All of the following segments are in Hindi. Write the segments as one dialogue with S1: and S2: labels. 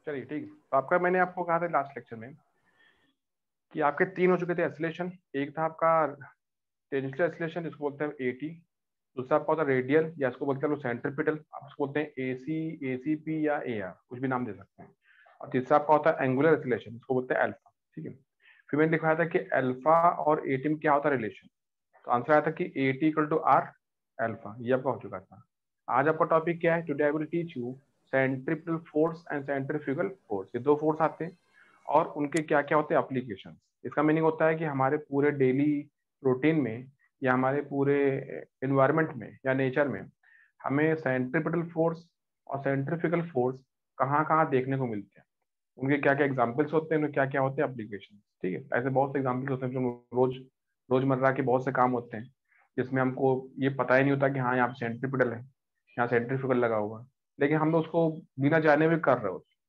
S1: चलिए ठीक। तो आपका मैंने आपको कहा था लास्ट लेक्चर में कि आपके तीन हो चुके थे एसिलेशन। एक था आपका टेंजेंशियल एसिलेशन जिसको बोलते हैं एटी। दूसरा आपका होता है रेडियल या इसको बोलते हैं सेंट्रीपिटल, आप उसको बोलते हैं एसी, एसीपी या एआर, कुछ भी नाम दे सकते हैं। और तीसरा आपका होता है एंगुलर एसिलेशन जिसको बोलते हैं अल्फा। ठीक है। फिर मैंने दिखाया था कि अल्फा और एटी में क्या होता है रिलेशन। तो आंसर आया था कि a t equal to r alpha, ये आपका हो चुका था। आज आपका टॉपिक क्या है? Today I will teach you centripetal force and centrifugal force. ये दो फोर्स आते हैं और उनके क्या क्या होते हैं एप्लीकेशन। इसका मीनिंग होता है कि हमारे पूरे डेली रूटीन में या हमारे पूरे इन्वायरमेंट में या नेचर में हमें सेंट्रीपिटल फोर्स और सेंट्रीफ्यूगल फोर्स कहाँ कहाँ देखने को मिलते हैं, उनके क्या क्या एग्जाम्पल्स होते हैं, उनके क्या क्या होते हैं एप्लीकेशन। ठीक है। ऐसे बहुत से एग्जाम्पल्स होते हैं जो रोजमर्रा के बहुत से काम होते हैं जिसमें हमको ये पता ही नहीं होता कि हाँ यहाँ पे सेंट्रीपिटल है, यहाँ सेंट्रीफ्यूगल लगा हुआ है, लेकिन हम लोग उसको बिना जाने हुए कर रहे होते हैं।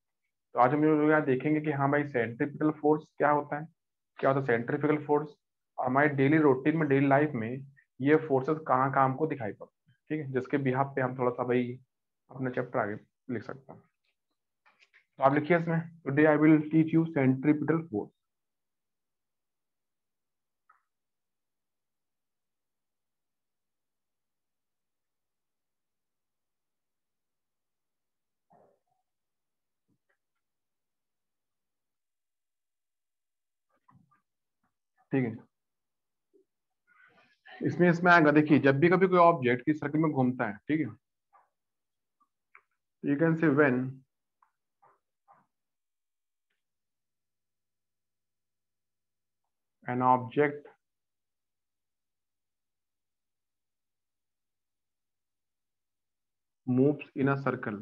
S1: तो आज हम लोग यहाँ देखेंगे कि हाँ भाई सेंट्रीपिटल फोर्स क्या होता है, क्या होता है सेंट्रीफ्यूगल फोर्स, और हमारे डेली रूटीन में डेली लाइफ में ये फोर्सेस कहाँ कहाँ हमको दिखाई पड़ते हैं। ठीक है, जिसके बिहाफ पे हम थोड़ा सा भाई अपना चैप्टर आगे लिख सकते हैं। तो आप लिखिए इसमें, today I will teach you centripetal force. ठीक है। इसमें आएगा, देखिए जब भी कभी कोई ऑब्जेक्ट किस सर्कल में घूमता है, ठीक है, यू कैन से when an object moves in a circle,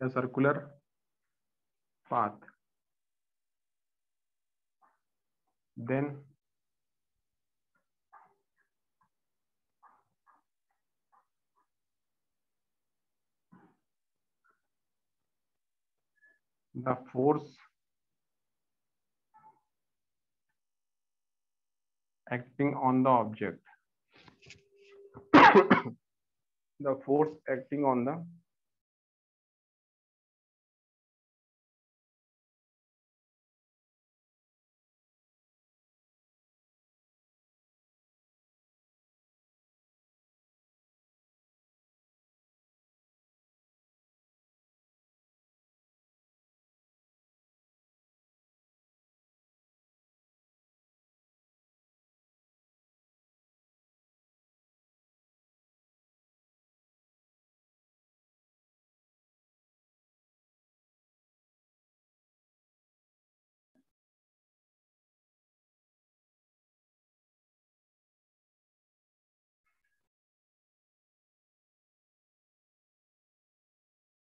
S1: a circular path, then the force acting on the object, the force acting on the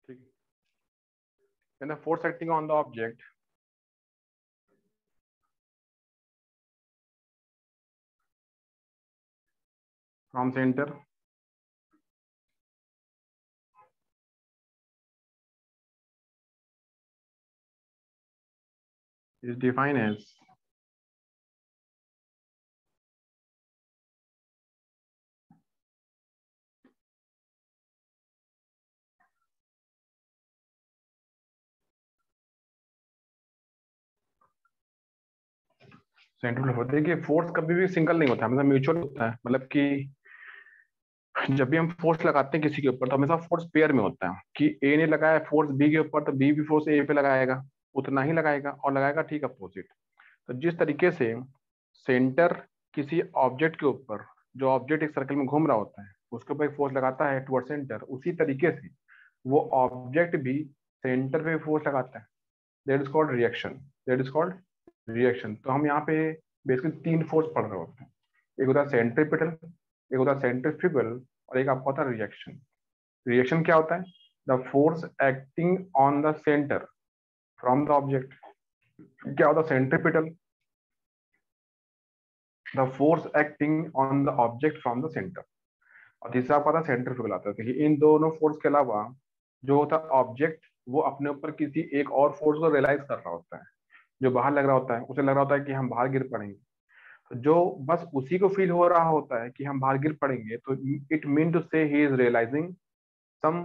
S1: ठीक है, when the force acting on the object from center is defined as central force. देखिए फोर्स कभी भी सिंगल नहीं होता, हमेशा म्यूचुअल होता है। मतलब कि जब भी हम फोर्स लगाते हैं किसी के ऊपर तो हमेशा फोर्स पेयर में होता है कि ए ने लगाया फोर्स बी के ऊपर तो बी भी फोर्स ए पे लगाएगा, उतना ही लगाएगा और लगाएगा ठीक अपोजिट। तो जिस तरीके से सेंटर किसी ऑब्जेक्ट के ऊपर, जो ऑब्जेक्ट एक सर्कल में घूम रहा होता है उसके ऊपर एक फोर्स लगाता है टुवर्ड सेंटर, उसी तरीके से वो ऑब्जेक्ट भी सेंटर पे फोर्स लगाता है। That is called reaction, that is called reaction. तो हम यहाँ पे बेसिकली तीन फोर्स पढ़ रहे होते हैं, एक होता है सेंट्रीपिटल, एक होता है सेंट्रीफ्यूगल और एक आपका होता है रिएक्शन। रिएक्शन क्या होता है? The force acting on the centre from the object. क्या होता है centripetal? The force acting on the object from the centre. और तीसरा आपका था सेंट्रीफ्यूगल आता है। देखिए इन दोनों फोर्स के अलावा जो होता है ऑब्जेक्ट वो अपने ऊपर किसी एक और फोर्स को रियलाइज कर रहा होता है, जो बाहर लग रहा होता है, उसे लग रहा होता है कि हम बाहर गिर पड़ेंगे। तो जो बस उसी को फील हो रहा होता है कि हम बाहर गिर पड़ेंगे, तो it mean to say he is realising some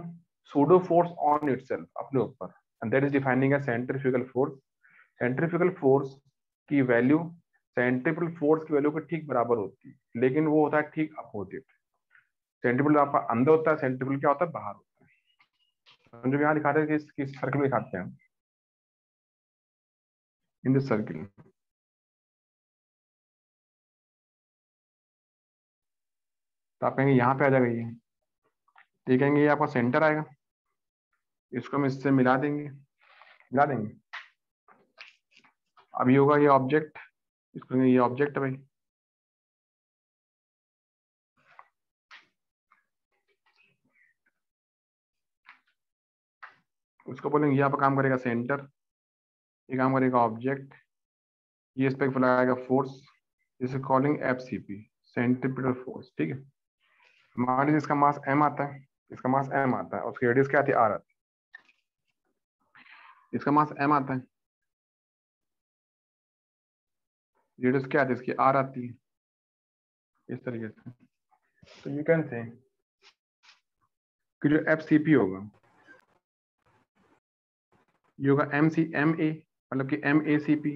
S1: pseudo force on itself, अपने ऊपर, and that is defining a centrifugal force. Centrifugal force की वैल्यू सेंट्रीफ्यूगल फोर्स की वैल्यू के ठीक बराबर होती है, लेकिन वो होता है ठीक अपोजिट। सेंट्रीफ्यूगल आपका अंदर होता है, सेंट्रीफ्यूगल क्या होता है, बाहर होता है। समझो यहाँ दिखाते हैं कि किस सर्कल में दिखाते हैं, इन दिस सर्किल। तो आप कहेंगे यहाँ पे आ जाएगा ये कहेंगे ये आपका सेंटर आएगा, इसको हम इससे मिला देंगे। अब ये होगा ये ऑब्जेक्ट, इसको कहेंगे ये ऑब्जेक्ट है भाई। उसको बोलेंगे ये आपका काम करेगा सेंटर, ये काम करेगा ऑब्जेक्ट, ये इस पर लगाएगा फोर्स, जिसे कॉलिंग एफसीपी, सेंट्रीपिटल फोर्स। ठीक है, मान लीजिए इसका मास m आता है, इसका मास m आता है, उसकी रेडियस क्या आती है, r आती है। इसका मास m आता है, रेडियस क्या आती है इसकी, r आती है, इस तरीके से। तो यू कैन से कि जो एफसीपी होगा ये होगा MA, मतलब कि MACP।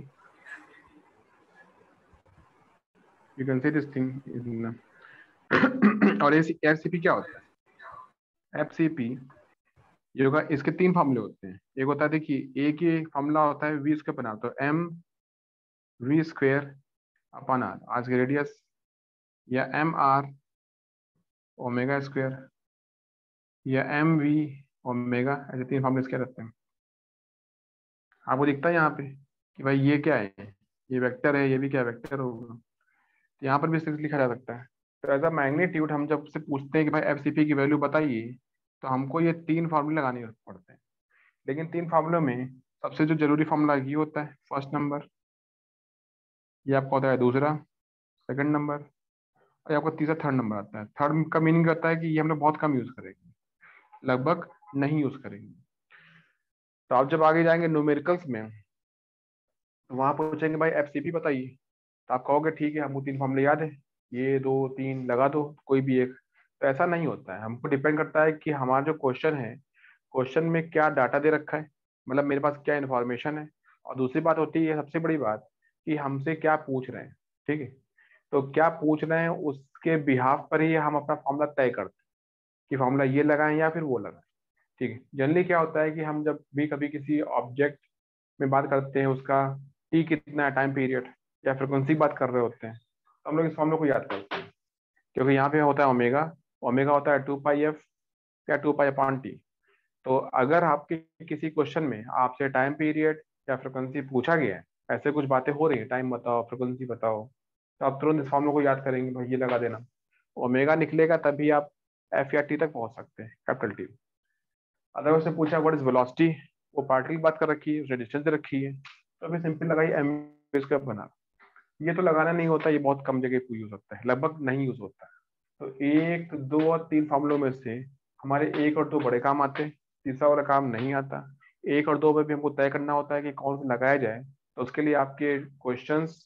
S1: यू कैन से दिस थिंग। और एफसीपी क्या होता है, एफसीपी ये होगा, इसके तीन फार्मूले होते हैं। एक होता है, देखिए एक ही फार्मूला होता है वी स्क्वायर बना, तो mv² अपन आर, आज की रेडियस, या MR ओमेगा स्क्वायर, या MV ओमेगा, ऐसे तीन फार्मूले क्या रहते हैं। आपको दिखता है यहाँ पे कि भाई ये क्या है, ये वेक्टर है, ये भी क्या वेक्टर होगा। तो यहाँ पर भी इस तरह से लिखा जा सकता है। तो एज अ मैग्नीट्यूड हम जब से पूछते हैं कि भाई एफसीपी की वैल्यू बताइए, तो हमको ये तीन फार्मूले लगाने पड़ते हैं। लेकिन तीन फार्मूलों में सबसे जो जरूरी फार्मूला ये होता है फर्स्ट नंबर, ये आपका होता है दूसरा, सेकंड नंबर, और आपका तीसरा थर्ड नंबर आता है। थर्ड का मीनिंग होता है कि ये हम लोग बहुत कम यूज करेंगे, लगभग नहीं यूज करेंगे। तो आप जब आगे जाएंगे न्यूमेरिकल्स में, तो वहां पूछेंगे भाई एफसीपी बताइए, तो आप कहोगे ठीक है हमको तीन फार्मूले याद है, ये दो तीन लगा दो कोई भी एक। तो ऐसा नहीं होता है, हमको डिपेंड करता है कि हमारा जो क्वेश्चन है, क्वेश्चन में क्या डाटा दे रखा है, मतलब मेरे पास क्या इन्फॉर्मेशन है। और दूसरी बात होती है सबसे बड़ी बात, कि हमसे क्या पूछ रहे हैं। ठीक है, तो क्या पूछ रहे हैं उसके बिहाफ पर ही हम अपना फॉर्मूला तय करते हैं कि फॉर्मूला ये लगाएं या फिर वो लगाएं। ठीक है, जनरली क्या होता है कि हम जब भी कभी किसी ऑब्जेक्ट में बात करते हैं, उसका टी कितना है, टाइम पीरियड या फ्रिक्वेंसी बात कर रहे होते हैं, तो हम लोग इस फॉर्मूले को याद करते हैं। क्योंकि यहाँ पे होता है ओमेगा, ओमेगा होता है 2πf या 2π/t। तो अगर आपके किसी क्वेश्चन में आपसे टाइम पीरियड या फ्रिक्वेंसी पूछा गया है, ऐसे कुछ बातें हो रही है, टाइम बताओ फ्रिक्वेंसी बताओ, तो आप तुरंत इस फॉर्मूले को याद करेंगे, भाई ये लगा देना, ओमेगा निकलेगा तभी आप एफ या टी तक पहुंच सकते हैं, कैपिटल टी। अगर उसने पूछा व्हाट इज वेलोसिटी, वो पार्टिकल की बात कर रखी है, उसने डिस्टेंस दे रखी है, तो अभी सिंपल लगाई एम इसका बना। ये तो लगाना नहीं होता, ये बहुत कम जगह यूज होता है, लगभग नहीं यूज होता है। तो एक दो और तीन फार्मूलों में से हमारे एक और दो बड़े काम आते हैं, तीसरा वाला काम नहीं आता। एक और दो में भी हमको तय करना होता है कि कौन सा लगाया जाए। तो उसके लिए आपके क्वेश्चंस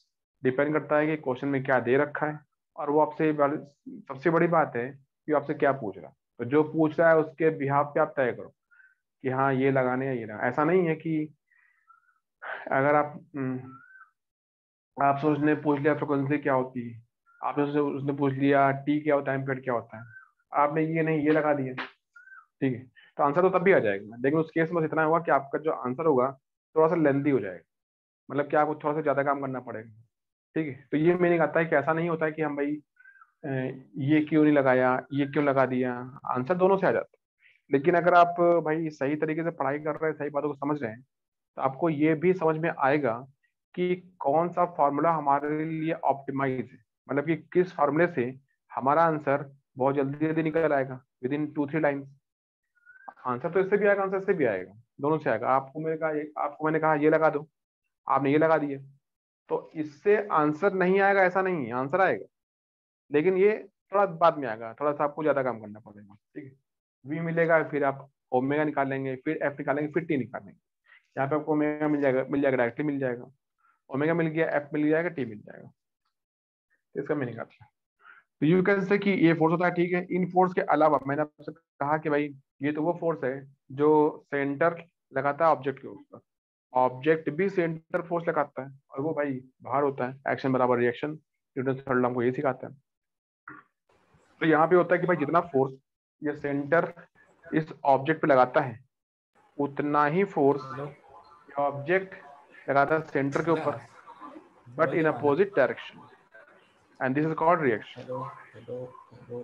S1: डिपेंड करता है कि क्वेश्चन में क्या दे रखा है, और वो आपसे सबसे बड़ी बात है कि आपसे क्या पूछ रहा है। तो जो पूछ रहा है उसके बिहाफ पे आप तय करो कि हाँ ये लगाने या ये लगाने। ऐसा नहीं है कि अगर आप उसने पूछ लिया फ्रिक्वेंसी क्या होती है, आपने उसने पूछ लिया टी क्या होता है, टाइम पीरियड क्या होता है, आपने ये नहीं ये लगा दिया, ठीक है, तो आंसर तो तब भी आ जाएगा। लेकिन उस केस में बस इतना होगा कि आपका जो आंसर होगा थोड़ा सा लेंथी हो जाएगा, मतलब कि आपको थोड़ा सा ज्यादा काम करना पड़ेगा। ठीक है, तो ये मीनिंग आता है कि ऐसा नहीं होता है कि हम भाई ये क्यों नहीं लगाया, ये क्यों लगा दिया, आंसर दोनों से आ जाता है। लेकिन अगर आप भाई सही तरीके से पढ़ाई कर रहे हैं, सही बातों को समझ रहे हैं, तो आपको ये भी समझ में आएगा कि कौन सा फॉर्मूला हमारे लिए ऑप्टिमाइज है, मतलब कि किस फार्मूले से हमारा आंसर बहुत जल्दी जल्दी निकल आएगा, विद इन 2-3 लाइन्स। आंसर तो इससे भी आएगा, आंसर इससे भी आएगा, दोनों से आएगा। आपको मैंने कहा ये लगा दो, आपने ये लगा दिया, तो इससे आंसर नहीं आएगा ऐसा नहीं है, आंसर आएगा, लेकिन ये थोड़ा बाद में आएगा, थोड़ा सा आपको ज्यादा काम करना पड़ेगा। ठीक है, वी मिलेगा, फिर आप ओमेगा निकालेंगे, फिर एफ निकालेंगे, फिर टी निकालेंगे। यहाँ पे आपको ओमेगा मिल जाएगा, डायरेक्टली मिल जाएगा। ओमेगा मिल गया, एफ मिल जाएगा, टी मिल जाएगा। तो इसका मीनिंग आता है। तो यू कैन से कि ये फोर्स होता है, ठीक है। इन फोर्स के अलावा मैंने आपसे कहा कि भाई ये तो वो फोर्स है जो सेंटर लगाता है ऑब्जेक्ट के ऊपर, ऑब्जेक्ट भी सेंटर फोर्स लगाता है, और वो भाई बाहर होता है, एक्शन बराबर रिएक्शन। न्यूटन थर्ड लॉ हमको ये सिखाता है। तो यहाँ पे होता है कि भाई जितना फोर्स ये सेंटर इस ऑब्जेक्ट पे लगाता है, उतना ही फोर्स
S2: हेलो
S1: ये ऑब्जेक्ट लगाता है सेंटर के ऊपर, बट इन
S2: बोलिए madam.
S1: Opposite direction, and this is called reaction.
S2: Hello hello hello.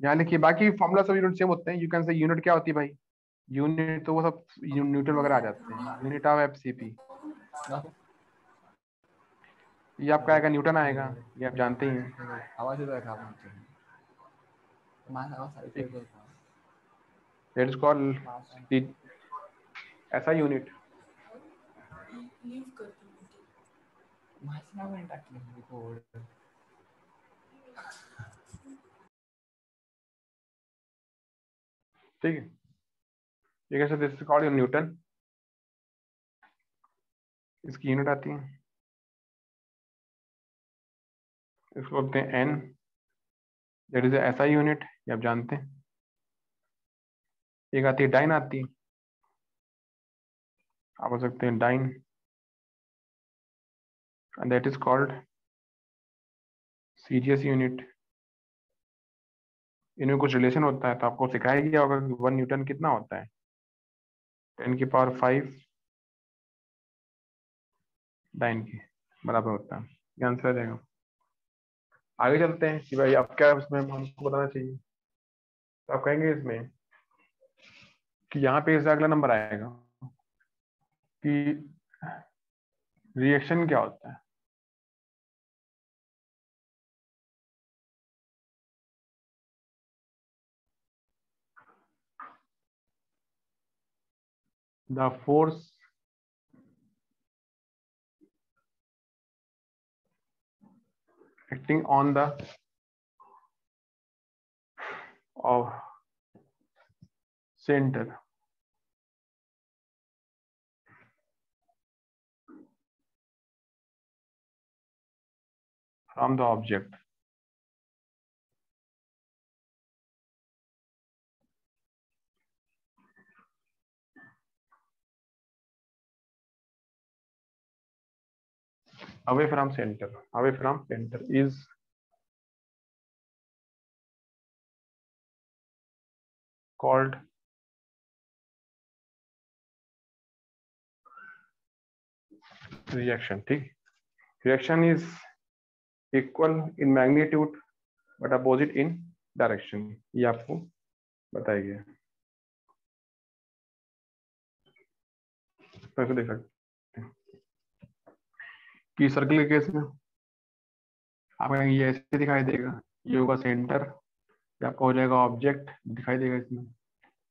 S1: यहाँ लिखिए, बाकी फॉर्मूला सब यूनिट सेम होते हैं। यू कैन से यूनिट क्या होती है भाई, यूनिट तो वो सब न्यूटन वगैरह आ जाते हैं। यूनिट ऑफ एफसीपी ये आपका
S2: हेलो
S1: आएगा, न्यूटन आएगा,
S2: हेलो
S1: ये आप
S2: हेलो
S1: जानते ही हैं।
S2: हेलो। आवाज इधर खराब होती है। तुम्हारी आवाज सारी
S1: ठीक,
S2: इधर
S1: दैट इज कॉल्ड ऐसा यूनिट। ठीक है, ये कैसे, दिस इज कॉल्ड न्यूटन, इसकी यूनिट आती है, इसको बोलते हैं एन, दैट इज ऐसा यूनिट, ये आप जानते हैं। एक आती है डाइन आती है, आप बोल सकते हैं dyne, and that is called CGS unit. इनमें कुछ रिलेशन होता है, तो आपको सिखाया गया होगा कि 1 न्यूटन कितना होता है, 10⁵ डाइन के बराबर होता है। ये आंसर आ जाएगा। आगे चलते हैं कि भाई अब क्या उसमें हमको बताना चाहिए। तो आप कहेंगे इसमें कि यहाँ पे इसका अगला नंबर आएगा कि रिएक्शन क्या होता है। The force acting on the of center from the object away from center is called reaction। ठीक, reaction is equal in magnitude but opposite in direction, ये आपको बताया गया। तो ऐसे देख सकते हैं कि सर्कल के केस में आपको ये ऐसे दिखाई देगा, ये होगा सेंटर, ये आपका हो जाएगा ऑब्जेक्ट दिखाई देगा इसमें।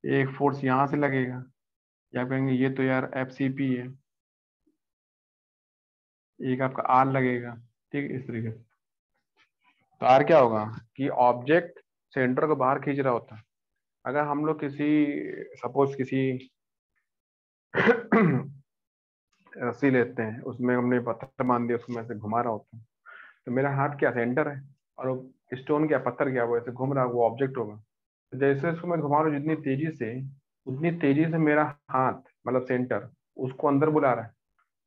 S1: एक फोर्स यहाँ से लगेगा, या आप कहेंगे ये तो यार एफ सी पी है, एक आपका आर लगेगा। ठीक, इस तरीके से। तो आर क्या होगा कि ऑब्जेक्ट सेंटर को बाहर खींच रहा होता है। अगर हम लोग किसी, सपोज किसी रस्सी लेते हैं, उसमें हमने पत्थर बांध दिया, उसको मैं ऐसे घुमा रहा होता हूँ, तो मेरा हाथ क्या सेंटर है, और वो स्टोन क्या, पत्थर क्या, वो ऐसे घूम रहा है, वो ऑब्जेक्ट होगा। तो जैसे उसको मैं घुमा रहा हूँ जितनी तेजी से, उतनी तेजी से मेरा हाथ मतलब सेंटर उसको अंदर बुला रहा है।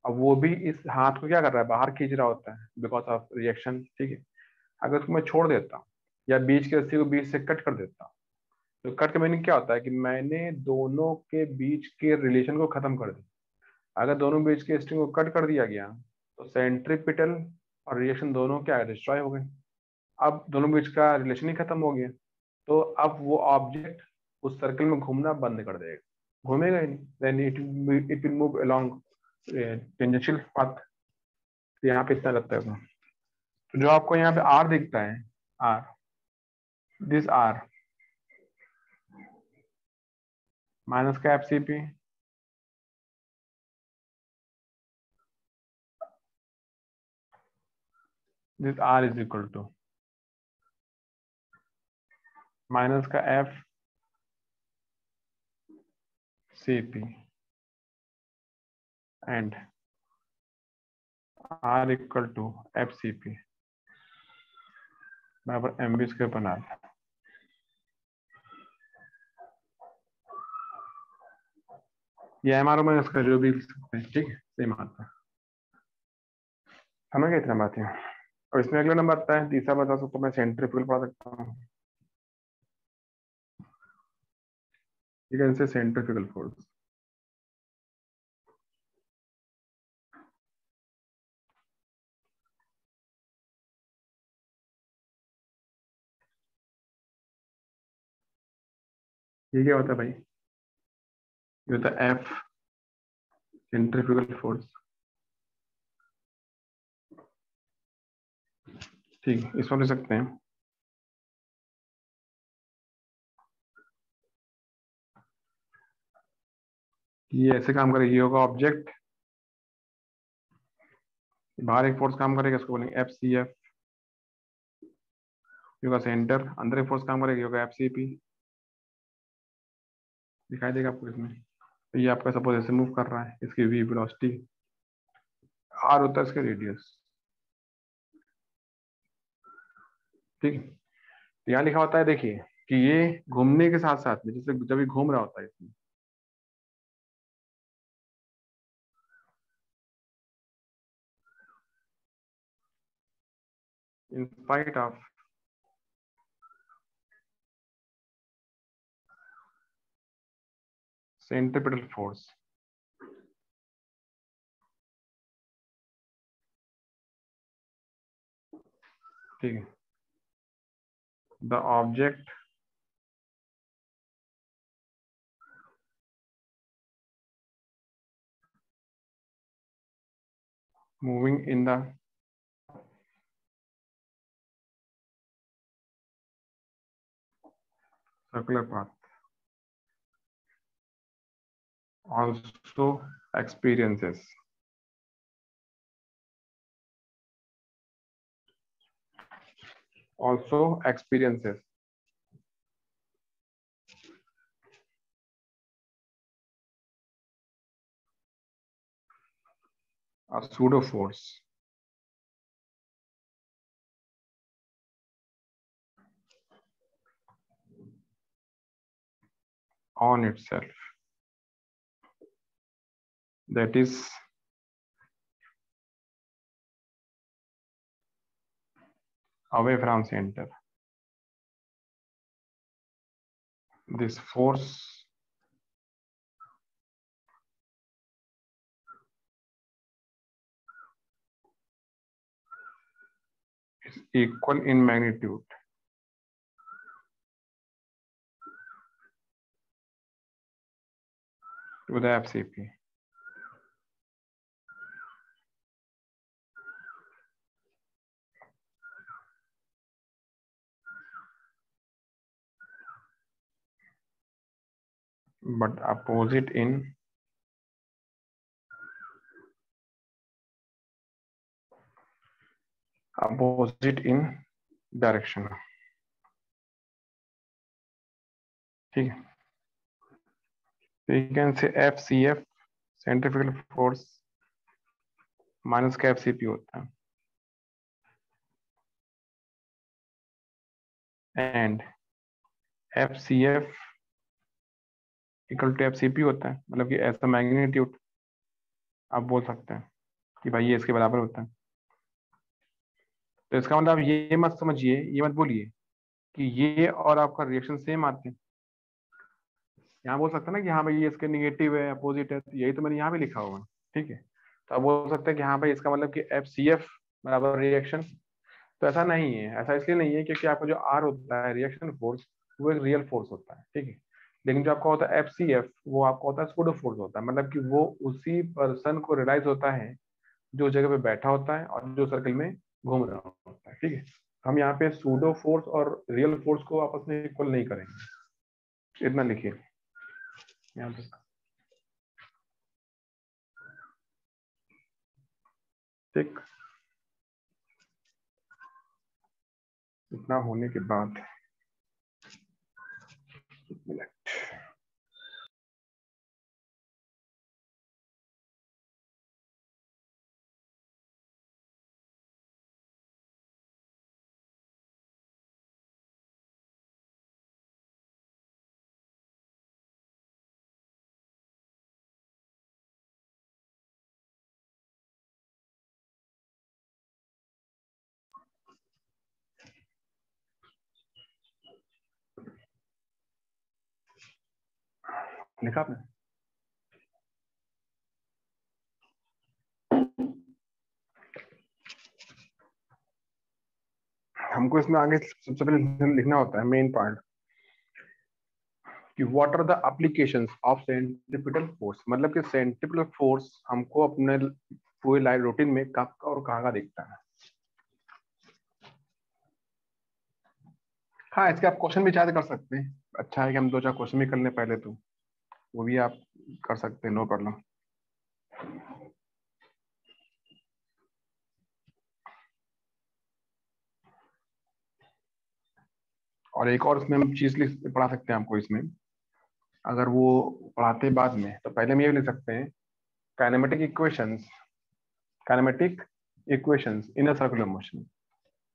S1: अब वो भी इस हाथ को क्या कर रहा है, बाहर खींच रहा होता है बिकॉज ऑफ रिएक्शन। ठीक है, अगर उसको मैं छोड़ देता हूँ या बीच की रस्सी को बीच से कट कर देता हूँ, तो कट का मीनिंग क्या होता है कि मैंने दोनों के बीच के रिलेशन को खत्म कर दिया। अगर दोनों बीच के स्ट्रिंग को कट कर दिया गया, तो सेंट्रीपिटल और रिएक्शन दोनों क्या डिस्ट्रॉय हो गए। अब दोनों बीच का रिलेशन ही खत्म हो गया, तो अब वो ऑब्जेक्ट उस सर्कल में घूमना बंद कर देगा, घूमेगा ही नहीं। Then it will move along tangential path. यहाँ पे इतना लगता है। तो जो आपको यहाँ पे आर दिखता है, आर, दिस आर माइनस का F C P, this R is equal to minus का F C P and R equal to F C P. बराबर MV स्क्वायर पर आर। ये MRO में इसका जो भी लिख सकते हैं, ठीक है, सेम आता है। समझ गए इतना बात है। और इसमें अगला नंबर आता है, तीसरा बता सकता हूँ मैं, सेंट्रीफ्यूगल पढ़ा सकता हूँ। ठीक है, इनसे सेंट्रीफ्यूगल फोर्स। ये क्या होता है भाई? ये होता है F सेंट्रीफ्यूगल फोर्स। ठीक है, इसको लिख सकते हैं, ये ऐसे काम करेगी, होगा ऑब्जेक्ट, बाहर एक फोर्स काम करेगा, इसको बोलेंगे FCF। होगा सेंटर, अंदर एक फोर्स काम करेगी, होगा FCP। दिखाई देगा आपको इसमें। तो ये आपका सपोज ऐसे मूव कर रहा है, इसकी V वेलोसिटी, R होता है इसका रेडियस। ठीक है, यहाँ लिखा होता है, देखिए कि ये घूमने के साथ साथ में, जैसे जब ये घूम रहा होता है इसमें, in spite of centripetal force, ठीक है, the object moving in the circular path also experiences also experiences a pseudo force on itself, that is away from center. This force is equal in magnitude to the FCP. But opposite in direction. ठीक है, तो you can say FCF centrifugal force minus का FCP होता है, and FCF equal to FCP होता है, मतलब कि ऐसा मैग्नीट्यूड आप बोल सकते हैं कि भाई ये इसके बराबर होता है। तो इसका मतलब ये मत समझिए, ये मत बोलिए कि ये और आपका रिएक्शन सेम आते हैं। यहाँ बोल सकते हैं ना कि हाँ भाई ये इसके निगेटिव है, अपोजिट है, तो यही तो मैंने यहाँ भी लिखा हुआ है। ठीक है, तो आप बोल सकते हैं कि हाँ भाई इसका मतलब कि FCF बराबर रिएक्शन। तो ऐसा नहीं है, ऐसा इसलिए नहीं है क्योंकि आपका जो R होता है रिएक्शन फोर्स, वो एक रियल फोर्स होता है। ठीक है, लेकिन जो आपका होता है FCF, वो आपका होता है स्यूडो फोर्स होता है, मतलब कि वो उसी पर्सन को रियलाइज होता है जो जगह पे बैठा होता है और जो सर्कल में घूम रहा होता है। ठीक है, हम यहाँ पे सूडो फोर्स और रियल फोर्स को आपस में इक्वल नहीं करेंगे, इतना लिखिए यहाँ पे। ठीक, इतना होने के बाद एक मिनट। लिखा आपने? हमको इसमें आगे सबसे पहले लिखना होता है मेन पार्ट कि what are the applications of centripetal force, मतलब कि सेंट्रीपिटल फोर्स हमको अपने पूरे लाइफ रूटीन में कब और कहाँ का दिखता है। हाँ, इसके आप क्वेश्चन भी चाहे कर सकते हैं। अच्छा है कि हम 2-4 क्वेश्चन भी कर लें पहले, तो वो भी आप कर सकते हैं, नो प्रॉब्लम। और एक और इसमें हम चीज पढ़ा सकते हैं आपको इसमें, अगर वो पढ़ाते बाद में, तो पहले हम ये लिख सकते हैं kinematic equations in a circular motion.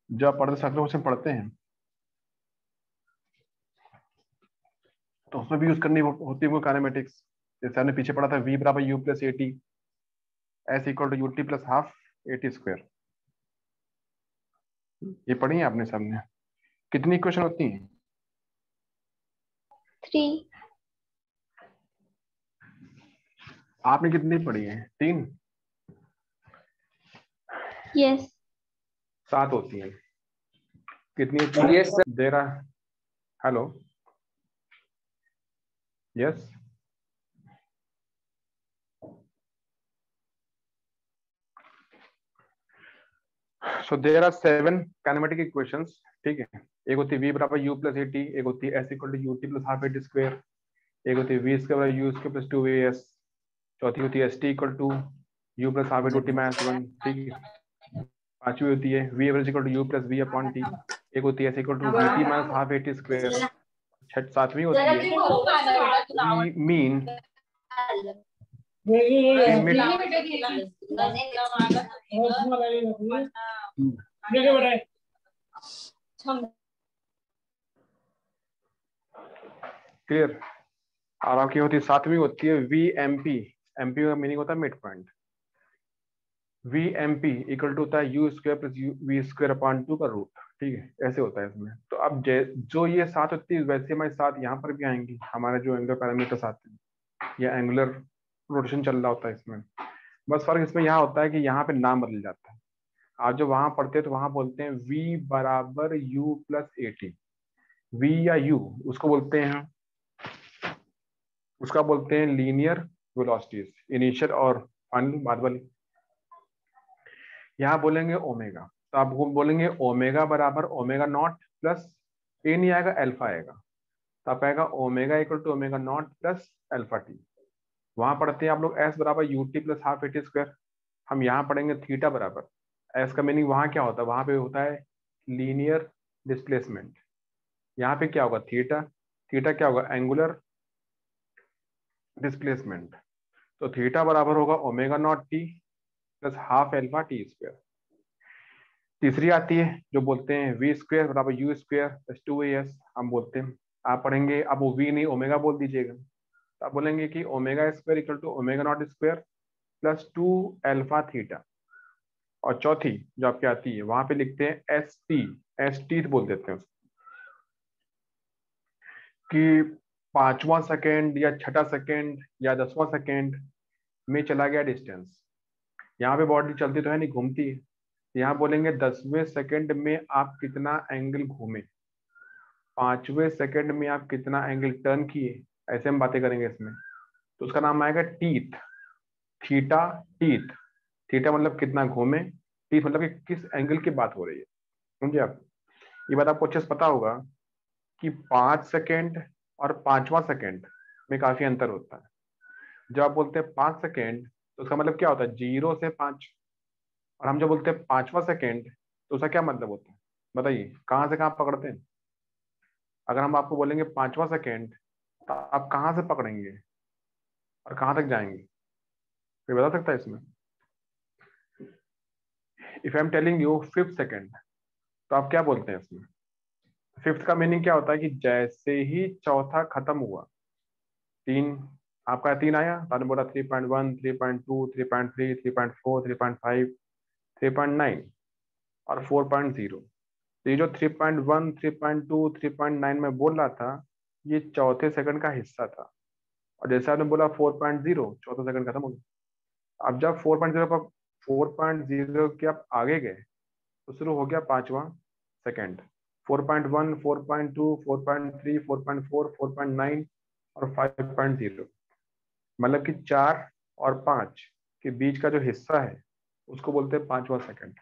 S1: जब आप पढ़ते सर्कुलर मोशन पढ़ते हैं तो उसमें भी यूज करनी होती है वो काइनेमेटिक्स। जैसे हमने पीछे पढ़ा था v बराबर u plus a t, s equal to u t plus half a t square. ये पढ़ी है आपने सामने? कितनी इक्वेशन होती हैं?
S3: 3।
S1: आपने कितनी पढ़ी है? 3?
S3: यस।
S1: 7 होती हैं। कितनी होती है?
S2: Yes sir.
S1: देरा, hello, yes. So there are 7 kinematic equations, ठीक है। एक होती है v बराबर u प्लस ए टी, एक होती है s equal to u t plus half a t square, एक होती है v square u square plus 2as, चौथी होती है s t equal to u plus half a two t minus 1, ठीक है। पांचवी होती है v average equal to u plus v upon टी, एक होती है s equal to v t minus half a t square. सातवीं होती है v मीन क्लियर। और आपकी होती है 7वीं होती है वी एम पी। एमपी का मीनिंग होता है mid point. V M P equal to होता है u square plus V square upon 2 का रूट, ठीक है। ऐसे होता है इसमें। तो अब जो ये 7 होती है वैसे हमारी 7 यहाँ पर भी आएंगी, हमारे जो एंगुलर पैरामीटर्स आते हैं या एंगुलर रोटेशन चल रहा होता है इसमें। बस फर्क इसमें यहाँ होता है कि यहाँ पे नाम बदल जाता है। आप जो वहां पढ़ते हैं तो वहां बोलते हैं v बराबर u plus a T. v या u उसको बोलते हैं, उसका बोलते हैं लीनियर वेलोसिटीज, इनिशियल और फाइनल बाद वाली। यहाँ बोलेंगे ओमेगा, तो आप बोलेंगे ओमेगा बराबर ओमेगा नॉट प्लस ए नहीं आएगा, अल्फा आएगा। तो आप आएगा omega equal to omega not plus alpha t. वहां पढ़ते हैं आप लोग एस बराबर u t plus half a t square. हम यहाँ पढ़ेंगे थीटा बराबर, एस का मीनिंग वहां क्या होता है, वहां पे होता है लीनियर डिस्प्लेसमेंट। यहाँ पे क्या होगा? थीटा। थीटा क्या होगा? Angular displacement. तो थीटा बराबर होगा omega naught T plus half alpha T square. तीसरी आती है जो बोलते हैं वी स्क्वायर बराबर यू स्क्वायर प्लस 2as। हम बोलते हैं, आप पढ़ेंगे, अब वो वी नहीं ओमेगा बोल दीजिएगा, तो आप बोलेंगे कि omega square equal to omega not square plus 2 alpha theta. और चौथी जो आपकी आती है वहां पे लिखते हैं एस टी बोल देते हैं उसको, कि 5वां सेकेंड या 6ठा सेकेंड या 10वां सेकेंड में चला गया डिस्टेंस। यहाँ पे बॉडी चलती तो है नहीं, घूमती है। यहाँ बोलेंगे 10वें सेकेंड में आप कितना एंगल घूमे, 5वें सेकेंड में आप कितना एंगल टर्न किए, ऐसे हम बातें करेंगे इसमें। तो उसका नाम आएगा टीथ, थीटा टीथ। थीटा मतलब कितना घूमे, टीथ मतलब कि किस एंगल की बात हो रही है, समझे आप? ये बात आपको अच्छे से पता होगा कि 5 सेकेंड और 5वां सेकेंड में काफी अंतर होता है। जब आप बोलते हैं 5 सेकेंड तो उसका मतलब क्या होता है? 0 से 5। और हम जब बोलते हैं 5वां सेकेंड तो उसका क्या मतलब होता है? बताइए, कहाँ से कहाँ पकड़ते हैं? अगर हम आपको बोलेंगे 5वां सेकेंड तो आप कहाँ से पकड़ेंगे और कहाँ तक जाएंगे? कोई बता सकता है इसमें? If I am telling you 5th second, तो आप क्या बोलते हैं इसमें? 5th का मीनिंग क्या होता है कि जैसे ही चौथा खत्म हुआ, 3 आपका 3 आया तो आपने बोला 3.1, 3.2, 3.3, 3.4, 3.5, 3.9 और 4.0। तो ये जो 3.1, 3.2, 3.9 में बोल रहा था, ये चौथे सेकंड का हिस्सा था। और जैसे आपने बोला 4.0, चौथा सेकंड खत्म हो गया। अब जब 4.0 पर 4.0 के आप आगे गए तो शुरू हो गया पांचवा सेकंड। 4.1, 4.2, 4.3, 4.4, 4.9 और 5.0, मतलब कि 4 और 5 के बीच का जो हिस्सा है उसको बोलते हैं पांचवा सेकंड।